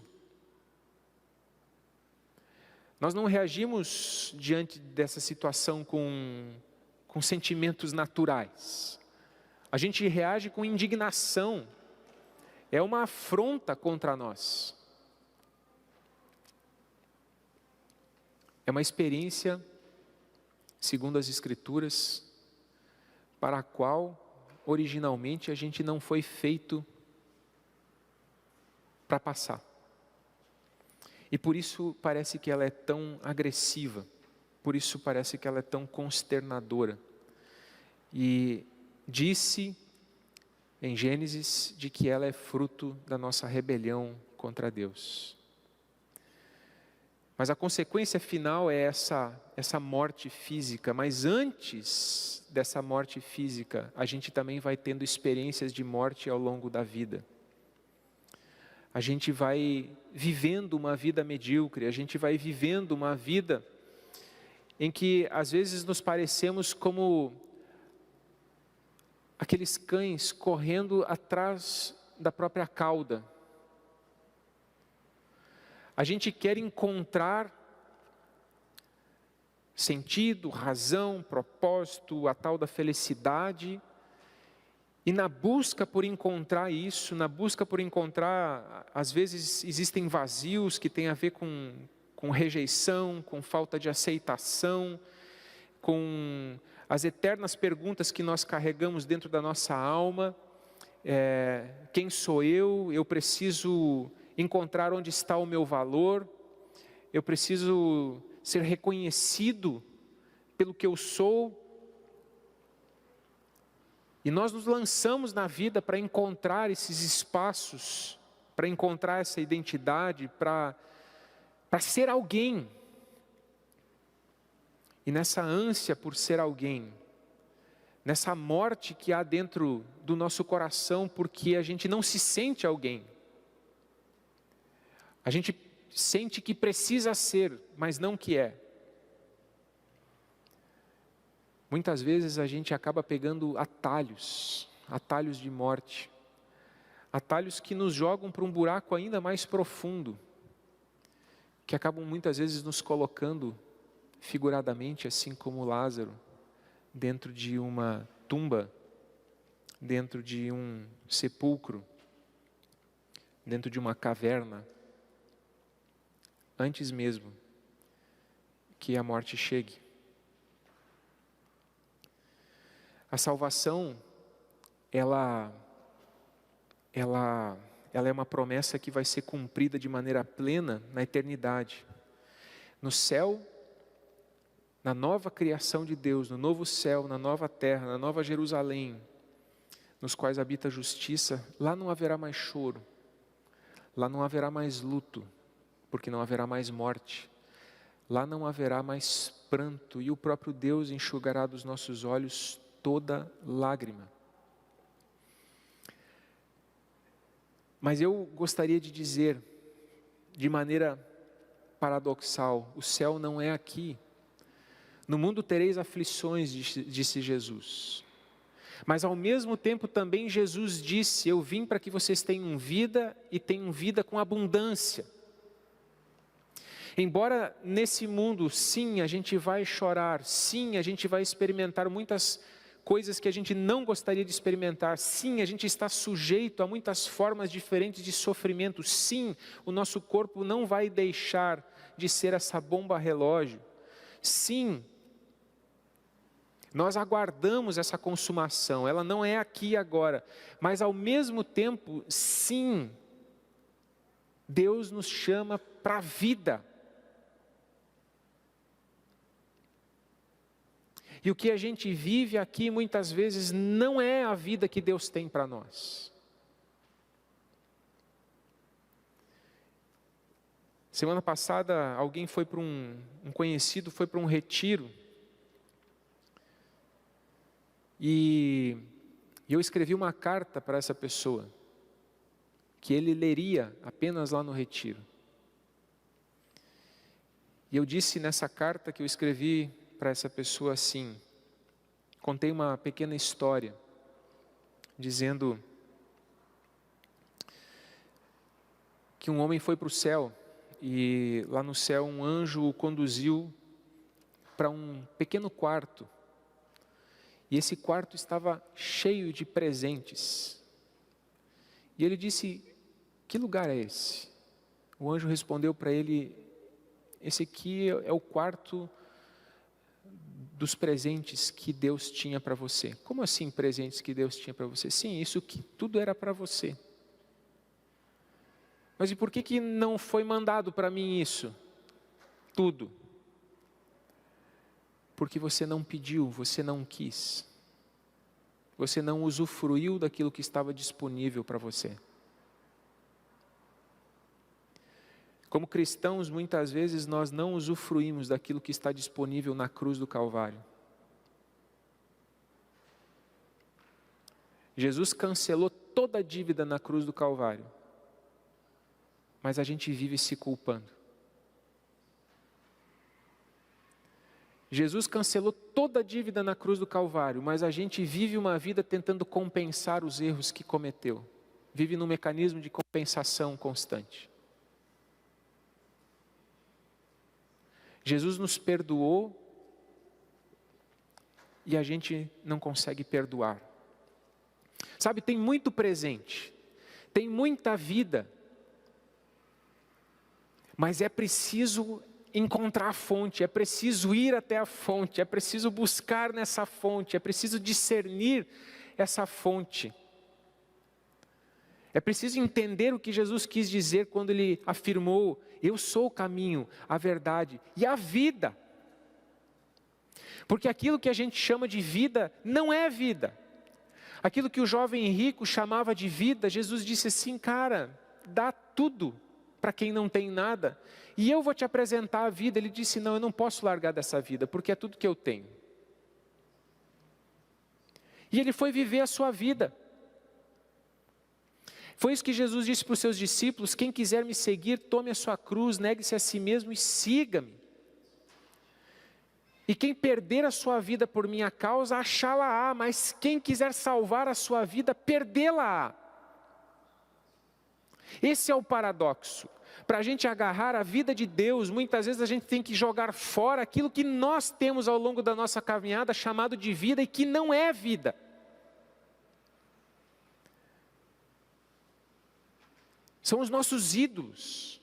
Nós não reagimos diante dessa situação com sentimentos naturais. A gente reage com indignação. É uma afronta contra nós. É uma experiência, segundo as Escrituras, para a qual originalmente a gente não foi feito para passar. E por isso parece que ela é tão agressiva, por isso parece que ela é tão consternadora. E disse em Gênesis de que ela é fruto da nossa rebelião contra Deus. Mas a consequência final é essa morte física. Mas antes dessa morte física, a gente também vai tendo experiências de morte ao longo da vida. A gente vai vivendo uma vida medíocre, a gente vai vivendo uma vida em que às vezes nos parecemos como aqueles cães correndo atrás da própria cauda. A gente quer encontrar sentido, razão, propósito, a tal da felicidade. E na busca por encontrar isso, na busca por encontrar, às vezes existem vazios que têm a ver com rejeição, com falta de aceitação, com as eternas perguntas que nós carregamos dentro da nossa alma. Quem sou eu? Eu preciso encontrar onde está o meu valor. Eu preciso ser reconhecido pelo que eu sou. E nós nos lançamos na vida para encontrar esses espaços, para encontrar essa identidade, para ser alguém. E nessa ânsia por ser alguém, nessa morte que há dentro do nosso coração, porque a gente não se sente alguém. A gente sente que precisa ser, mas não que é. Muitas vezes a gente acaba pegando atalhos de morte, atalhos que nos jogam para um buraco ainda mais profundo, que acabam muitas vezes nos colocando figuradamente, assim como Lázaro, dentro de uma tumba, dentro de um sepulcro, dentro de uma caverna, antes mesmo que a morte chegue. A salvação, ela é uma promessa que vai ser cumprida de maneira plena na eternidade. No céu, na nova criação de Deus, no novo céu, na nova terra, na nova Jerusalém, nos quais habita a justiça, lá não haverá mais choro, lá não haverá mais luto, porque não haverá mais morte, lá não haverá mais pranto, e o próprio Deus enxugará dos nossos olhos toda lágrima. Mas eu gostaria de dizer, de maneira paradoxal, o céu não é aqui. No mundo tereis aflições, disse Jesus. Mas ao mesmo tempo também Jesus disse, eu vim para que vocês tenham vida e tenham vida com abundância. Embora nesse mundo, sim, a gente vai chorar, sim, a gente vai experimentar muitas coisas que a gente não gostaria de experimentar, sim, a gente está sujeito a muitas formas diferentes de sofrimento, sim, o nosso corpo não vai deixar de ser essa bomba relógio, sim, nós aguardamos essa consumação, ela não é aqui e agora, mas ao mesmo tempo, sim, Deus nos chama para a vida. E o que a gente vive aqui muitas vezes não é a vida que Deus tem para nós. Semana passada, alguém foi para um conhecido foi para um retiro. E eu escrevi uma carta para essa pessoa, que ele leria apenas lá no retiro. E eu disse nessa carta que eu escrevi para essa pessoa assim, contei uma pequena história, dizendo que um homem foi para o céu, e lá no céu um anjo o conduziu para um pequeno quarto, e esse quarto estava cheio de presentes, e ele disse, que lugar é esse? O anjo respondeu para ele, esse aqui é o quarto dos presentes que Deus tinha para você. Como assim presentes que Deus tinha para você? Sim, isso que tudo era para você. Mas e por que não foi mandado para mim isso? Tudo. Porque você não pediu, você não quis. Você não usufruiu daquilo que estava disponível para você. Como cristãos, muitas vezes nós não usufruímos daquilo que está disponível na cruz do Calvário. Jesus cancelou toda a dívida na cruz do Calvário, mas a gente vive se culpando. Jesus cancelou toda a dívida na cruz do Calvário, mas a gente vive uma vida tentando compensar os erros que cometeu. Vive num mecanismo de compensação constante. Jesus nos perdoou e a gente não consegue perdoar. Sabe, tem muito presente, tem muita vida, mas é preciso encontrar a fonte, é preciso ir até a fonte, é preciso buscar nessa fonte, é preciso discernir essa fonte. É preciso entender o que Jesus quis dizer quando ele afirmou, eu sou o caminho, a verdade e a vida. Porque aquilo que a gente chama de vida, não é vida. Aquilo que o jovem rico chamava de vida, Jesus disse assim, cara, dá tudo para quem não tem nada, e eu vou te apresentar a vida. Ele disse, não, eu não posso largar dessa vida, porque é tudo que eu tenho. E ele foi viver a sua vida. Foi isso que Jesus disse para os seus discípulos, quem quiser me seguir, tome a sua cruz, negue-se a si mesmo e siga-me. E quem perder a sua vida por minha causa, achá-la-á, mas quem quiser salvar a sua vida, perdê-la-á. Esse é o paradoxo. Para a gente agarrar a vida de Deus, muitas vezes a gente tem que jogar fora aquilo que nós temos ao longo da nossa caminhada, chamado de vida e que não é vida. São os nossos ídolos.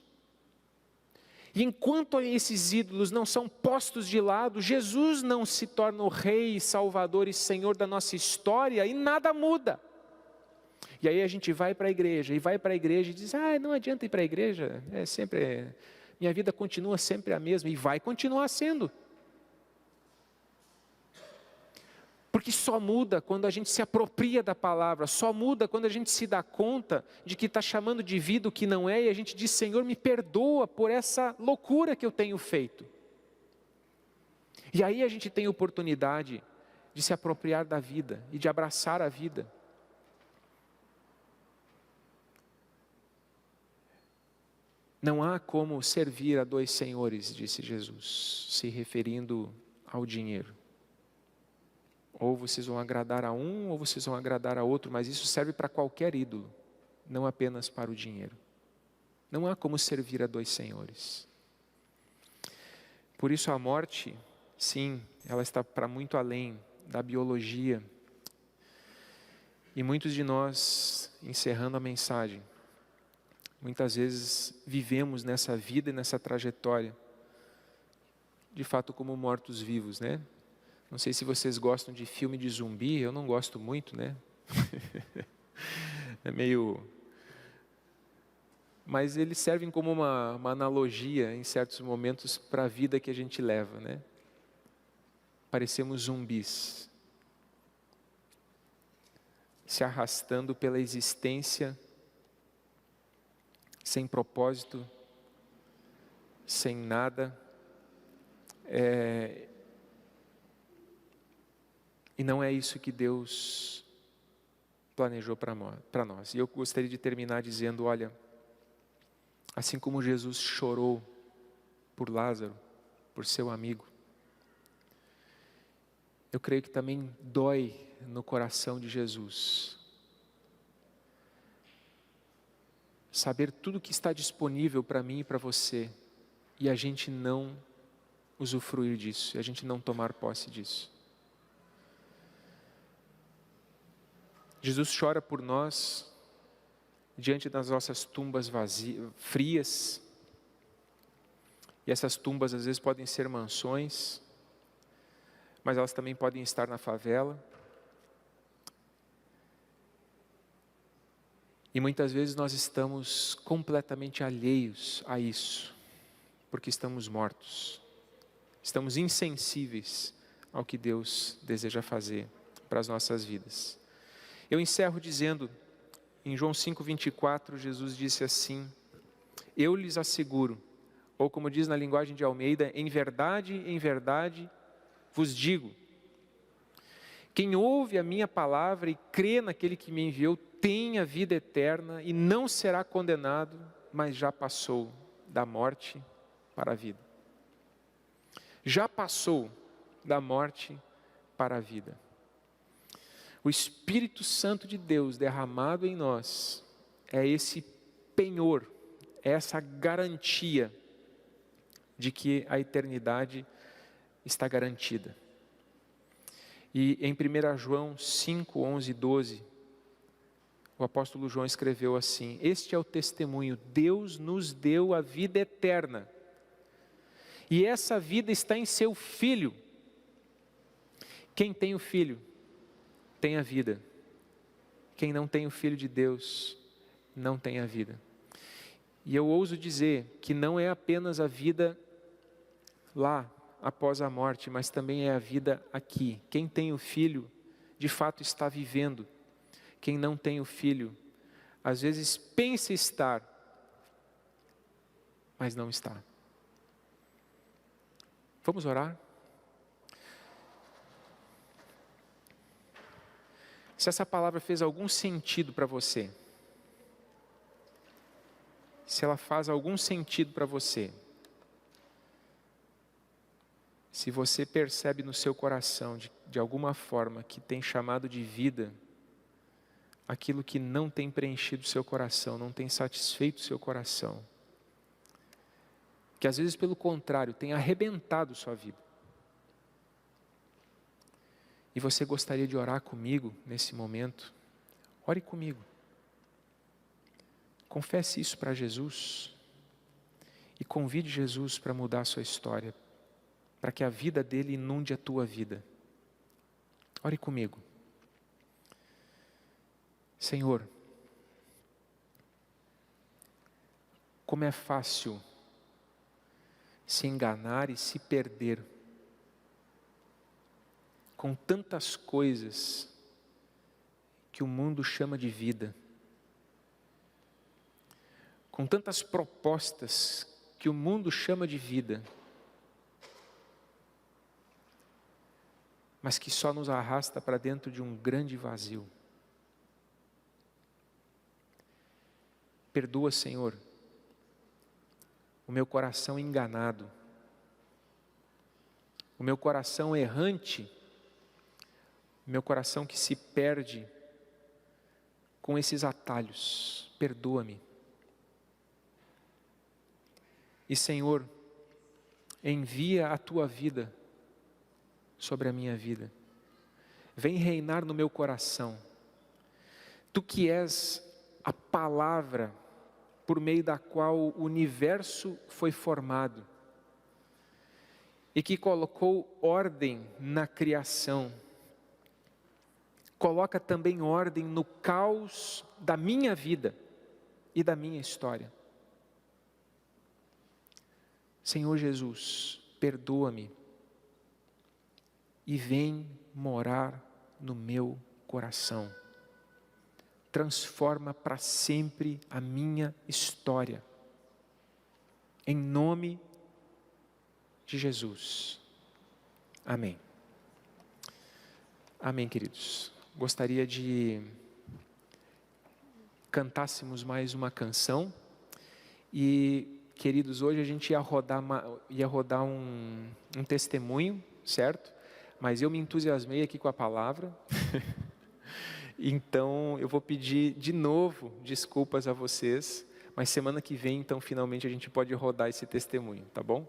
E enquanto esses ídolos não são postos de lado, Jesus não se torna o Rei, Salvador e Senhor da nossa história e nada muda. E aí a gente vai para a igreja, e diz, não adianta ir para a igreja, minha vida continua sempre a mesma, e vai continuar sendo. Porque só muda quando a gente se apropria da palavra, só muda quando a gente se dá conta de que está chamando de vida o que não é, e a gente diz, Senhor, me perdoa por essa loucura que eu tenho feito. E aí a gente tem oportunidade de se apropriar da vida e de abraçar a vida. Não há como servir a dois senhores, disse Jesus, se referindo ao dinheiro. Ou vocês vão agradar a um, ou vocês vão agradar a outro, mas isso serve para qualquer ídolo, não apenas para o dinheiro. Não há como servir a dois senhores. Por isso a morte, sim, ela está para muito além da biologia. E muitos de nós, encerrando a mensagem, muitas vezes vivemos nessa vida e nessa trajetória, de fato como mortos-vivos, né? Não sei se vocês gostam de filme de zumbi, eu não gosto muito, né? É meio... Mas eles servem como uma analogia, em certos momentos, para a vida que a gente leva, né? Parecemos zumbis, se arrastando pela existência, sem propósito, sem nada, e não é isso que Deus planejou para nós. E eu gostaria de terminar dizendo, olha, assim como Jesus chorou por Lázaro, por seu amigo, eu creio que também dói no coração de Jesus saber tudo que está disponível para mim e para você, e a gente não usufruir disso, a gente não tomar posse disso. Jesus chora por nós, diante das nossas tumbas vazias, frias, e essas tumbas às vezes podem ser mansões, mas elas também podem estar na favela. E muitas vezes nós estamos completamente alheios a isso, porque estamos mortos, estamos insensíveis ao que Deus deseja fazer para as nossas vidas. Eu encerro dizendo, em João 5,24, Jesus disse assim, eu lhes asseguro, ou como diz na linguagem de Almeida, em verdade, vos digo, quem ouve a minha palavra e crê naquele que me enviou, tem a vida eterna e não será condenado, mas já passou da morte para a vida. Já passou da morte para a vida. O Espírito Santo de Deus derramado em nós é esse penhor, é essa garantia de que a eternidade está garantida. E em 1 João 5, 11 e 12, o apóstolo João escreveu assim, este é o testemunho, Deus nos deu a vida eterna, e essa vida está em seu Filho. Quem tem o Filho, tem a vida. Quem não tem o Filho de Deus, não tem a vida. E eu ouso dizer que não é apenas a vida lá, após a morte, mas também é a vida aqui. Quem tem o Filho, de fato está vivendo. Quem não tem o Filho, às vezes pensa estar, mas não está. Vamos orar? Se essa palavra fez algum sentido para você, se ela faz algum sentido para você, se você percebe no seu coração, de alguma forma, que tem chamado de vida, aquilo que não tem preenchido o seu coração, não tem satisfeito o seu coração, que às vezes pelo contrário, tem arrebentado sua vida, e você gostaria de orar comigo nesse momento, ore comigo. Confesse isso para Jesus e convide Jesus para mudar a sua história, para que a vida dele inunde a tua vida. Ore comigo. Senhor, como é fácil se enganar e se perder com tantas coisas que o mundo chama de vida, com tantas propostas que o mundo chama de vida, mas que só nos arrasta para dentro de um grande vazio. Perdoa, Senhor, o meu coração enganado, o meu coração errante, meu coração que se perde com esses atalhos, perdoa-me. E Senhor, envia a Tua vida sobre a minha vida. Vem reinar no meu coração. Tu que és a palavra por meio da qual o universo foi formado e que colocou ordem na criação, coloca também ordem no caos da minha vida e da minha história. Senhor Jesus, perdoa-me e vem morar no meu coração. Transforma para sempre a minha história. Em nome de Jesus. Amém. Amém, queridos. Gostaria de cantássemos mais uma canção. E, queridos, hoje a gente ia rodar um testemunho, certo? Mas eu me entusiasmei aqui com a palavra. Então, eu vou pedir de novo desculpas a vocês, mas semana que vem, então, finalmente a gente pode rodar esse testemunho, tá bom?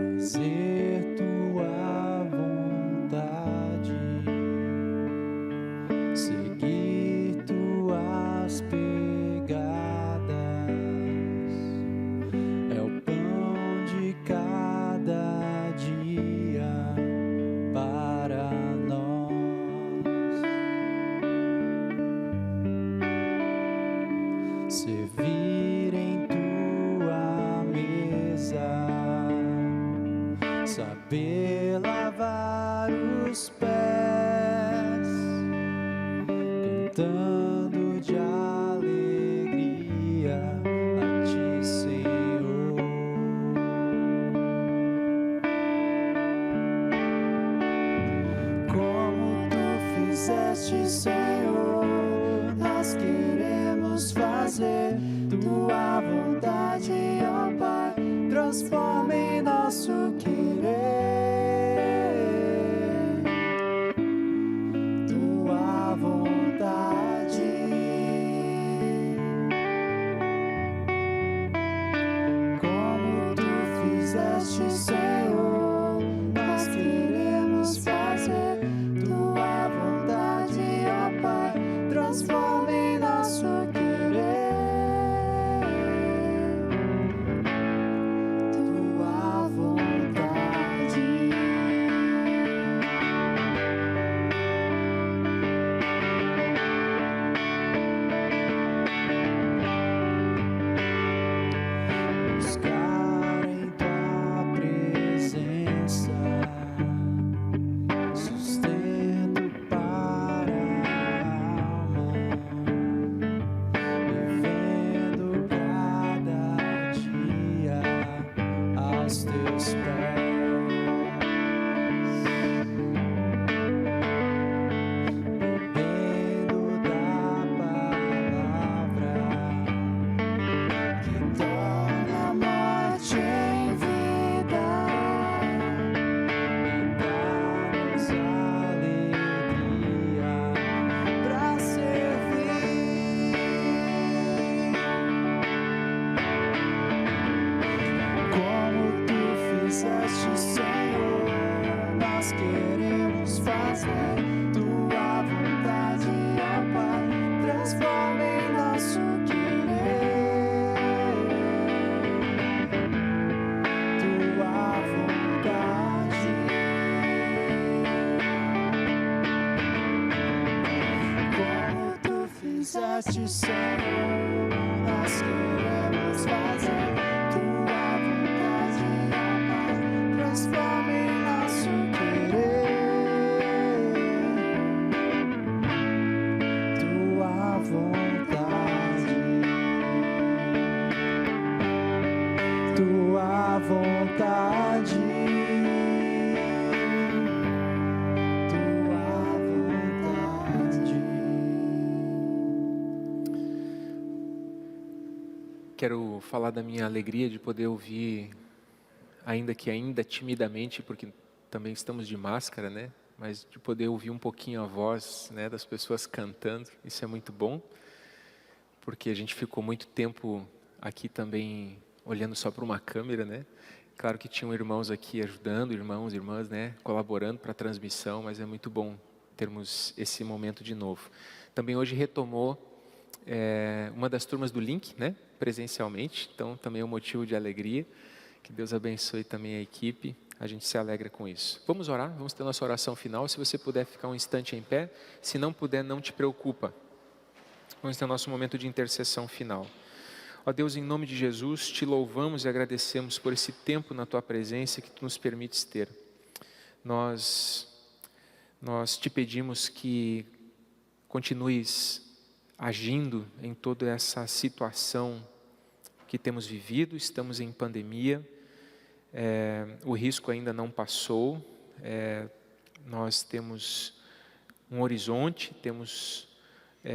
Fazer tua vontade, seguir tuas pegadas, é o pão de cada dia para nós. Servir em tua mesa, saber lavar os pés, cantando de alegria a Ti, Senhor. Como Tu fizeste, Senhor, nós queremos fazer Tua vontade, ó Pai, transforma em nosso querer. Tua vontade, como Tu fizeste, Senhor, nós queremos fazer Tua vontade, ó Pai, transforma em nosso querer. Tua vontade. Buscar em Tua presença sustento para a alma, vivendo cada dia aos Teus pés, bebendo da palavra que torna a morte em vida e dá-nos alegria pra servir. Como Tu fizeste, Senhor, nós queremos fazer Tua vontade, ó Pai, transforma em nosso querer. Tua vontade, como Tu fizeste, Senhor, nós queremos fazer Tua vontade, ó Pai, transforma em nosso querer. Tua vontade, Tua vontade. Quero falar da minha alegria de poder ouvir, ainda timidamente, porque também estamos de máscara, né? Mas de poder ouvir um pouquinho a voz, né, das pessoas cantando. Isso é muito bom, porque a gente ficou muito tempo aqui também olhando só para uma câmera, né? Claro que tinham irmãos aqui ajudando, irmãos, irmãs, né, colaborando para a transmissão, mas é muito bom termos esse momento de novo. Também hoje retomou uma das turmas do Link, né, presencialmente, então também é um motivo de alegria. Que Deus abençoe também a equipe, a gente se alegra com isso. Vamos orar, vamos ter nossa oração final. Se você puder ficar um instante em pé, se não puder, não te preocupa. Vamos ter nosso momento de intercessão final. Ó Deus, em nome de Jesus, te louvamos e agradecemos por esse tempo na Tua presença que Tu nos permites ter. Nós te pedimos que continues agindo em toda essa situação que temos vivido. Estamos em pandemia, o risco ainda não passou, nós temos um horizonte, temos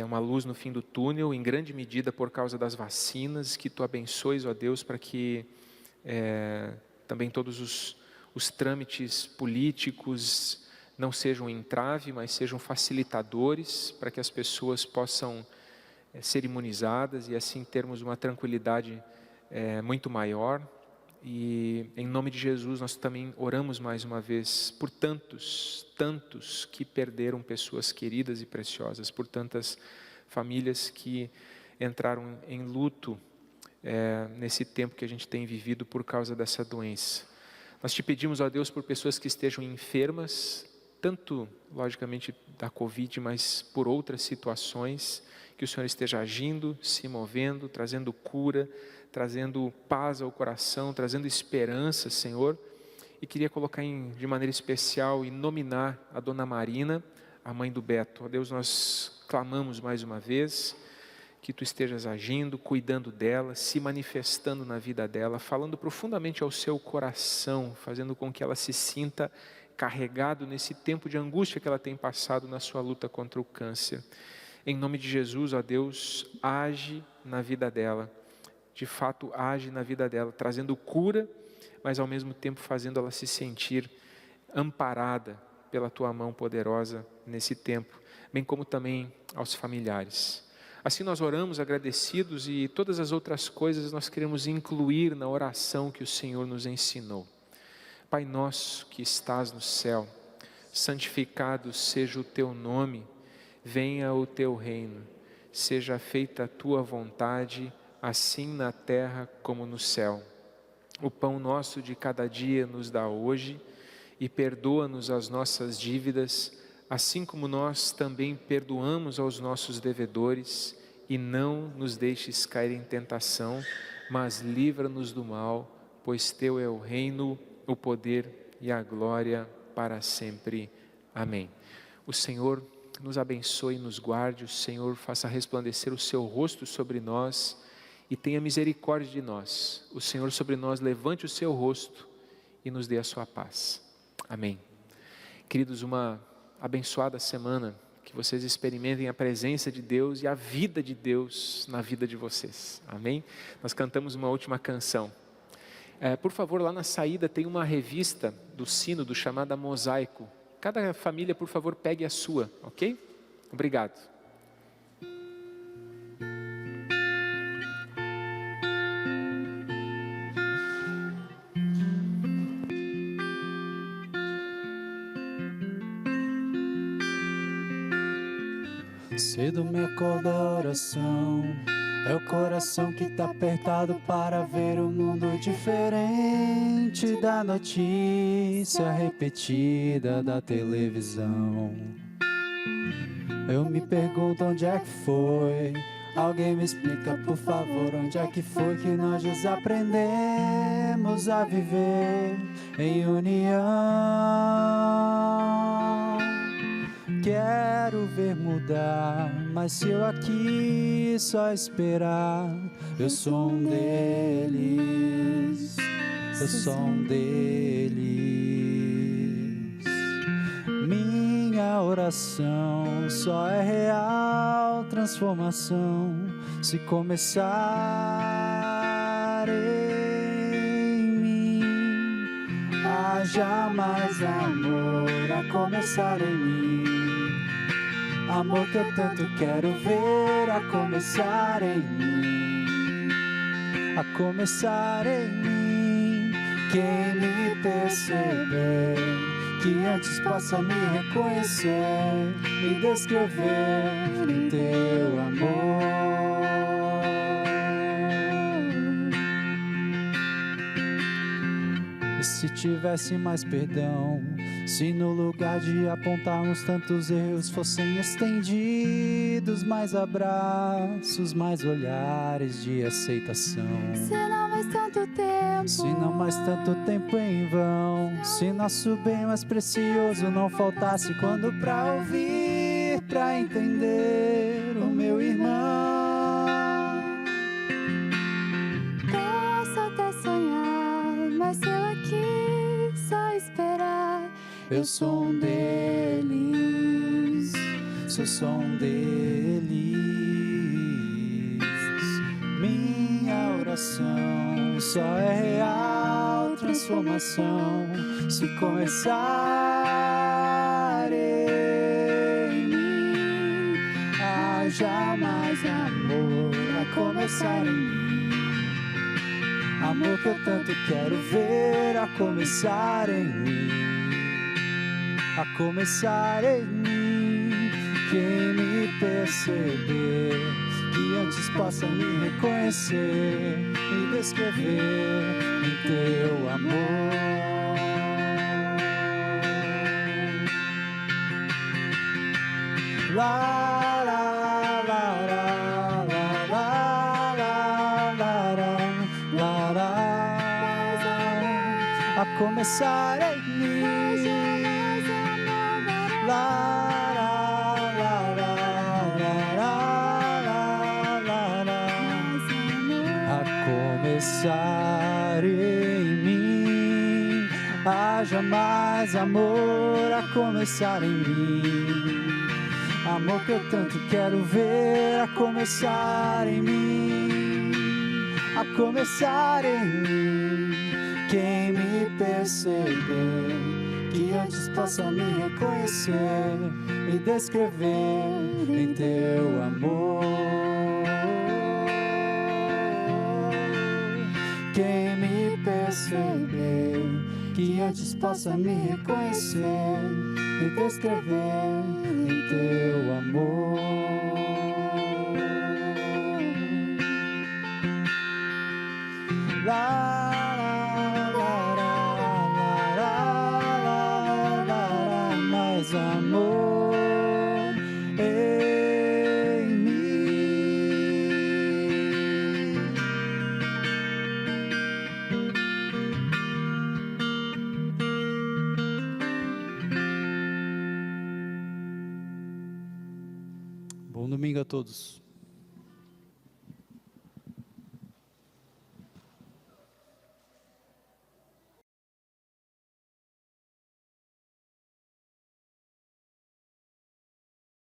uma luz no fim do túnel, em grande medida por causa das vacinas. Que Tu abençoes, ó Deus, para que também todos os trâmites políticos não sejam um entrave, mas sejam facilitadores para que as pessoas possam ser imunizadas e assim termos uma tranquilidade muito maior. E em nome de Jesus nós também oramos mais uma vez por tantos que perderam pessoas queridas e preciosas, por tantas famílias que entraram em luto nesse tempo que a gente tem vivido por causa dessa doença. Nós te pedimos, ó Deus, por pessoas que estejam enfermas, tanto logicamente da Covid, mas por outras situações, que o Senhor esteja agindo, se movendo, trazendo cura, trazendo paz ao coração, trazendo esperança, Senhor. E queria colocar de maneira especial e nominar a Dona Marina, a mãe do Beto. Ó Deus, nós clamamos mais uma vez que Tu estejas agindo, cuidando dela, se manifestando na vida dela, falando profundamente ao seu coração, fazendo com que ela se sinta carregado nesse tempo de angústia que ela tem passado na sua luta contra o câncer. Em nome de Jesus, ó Deus, age na vida dela. De fato, age na vida dela, trazendo cura, mas ao mesmo tempo fazendo ela se sentir amparada pela Tua mão poderosa nesse tempo, bem como também aos familiares. Assim nós oramos agradecidos e todas as outras coisas nós queremos incluir na oração que o Senhor nos ensinou. Pai nosso que estás no céu, santificado seja o Teu nome, venha o Teu reino, seja feita a Tua vontade, assim na terra como no céu. O pão nosso de cada dia nos dá hoje e perdoa-nos as nossas dívidas, assim como nós também perdoamos aos nossos devedores, e não nos deixes cair em tentação, mas livra-nos do mal, pois Teu é o reino, o poder e a glória para sempre. Amém. O Senhor nos abençoe e nos guarde, o Senhor faça resplandecer o Seu rosto sobre nós e tenha misericórdia de nós. O Senhor sobre nós levante o Seu rosto e nos dê a Sua paz. Amém. Queridos, uma abençoada semana, que vocês experimentem a presença de Deus e a vida de Deus na vida de vocês. Amém? Nós cantamos uma última canção. Por favor, lá na saída tem uma revista do Sínodo chamada Mosaico. Cada família, por favor, pegue a sua, ok? Obrigado. Cedo me acorda a oração, é o coração que tá apertado para ver o mundo diferente da notícia repetida da televisão. Eu me pergunto onde é que foi, alguém me explica por favor onde é que foi que nós desaprendemos a viver em união. Quero ver mudar, mas se eu aqui só esperar, eu sou um deles, eu sou um deles. Minha oração só é real transformação se começar em mim. Haja mais amor a começar em mim. Amor que eu tanto quero ver a começar em mim. A começar em mim. Quem me perceber, que antes possa me reconhecer, me descrever em teu amor. E se tivesse mais perdão, se no lugar de apontarmos tantos erros fossem estendidos mais abraços, mais olhares de aceitação. Se não mais tanto tempo, Se não mais tanto tempo em vão, se nosso bem mais precioso não faltasse quando pra ouvir, pra entender o meu irmão. posso até sonhar, mas se eu aqui só esperar, Eu sou um deles, sou um deles. Minha oração só é real transformação se começar em mim. Haja mais amor a começar em mim. Amor que eu tanto quero ver a começar em mim. A começar em mim. Quem me perceber, que antes possa me reconhecer, me descrever em teu amor. Lá, lá, lá, lá, lá, lá, lá, lá, lá, lá, a começar em mim. Lá, lá, lá, lá, lá, lá, lá, lá, a começar em mim. Haja mais amor a começar em mim. Amor que eu tanto quero ver a começar em mim. A começar em mim. Quem me perceber, que antes possa me reconhecer e descrever em teu amor. Quem me perceber, que antes possa me reconhecer e descrever em teu amor. Lá, mais amor em mim. Bom domingo a todos.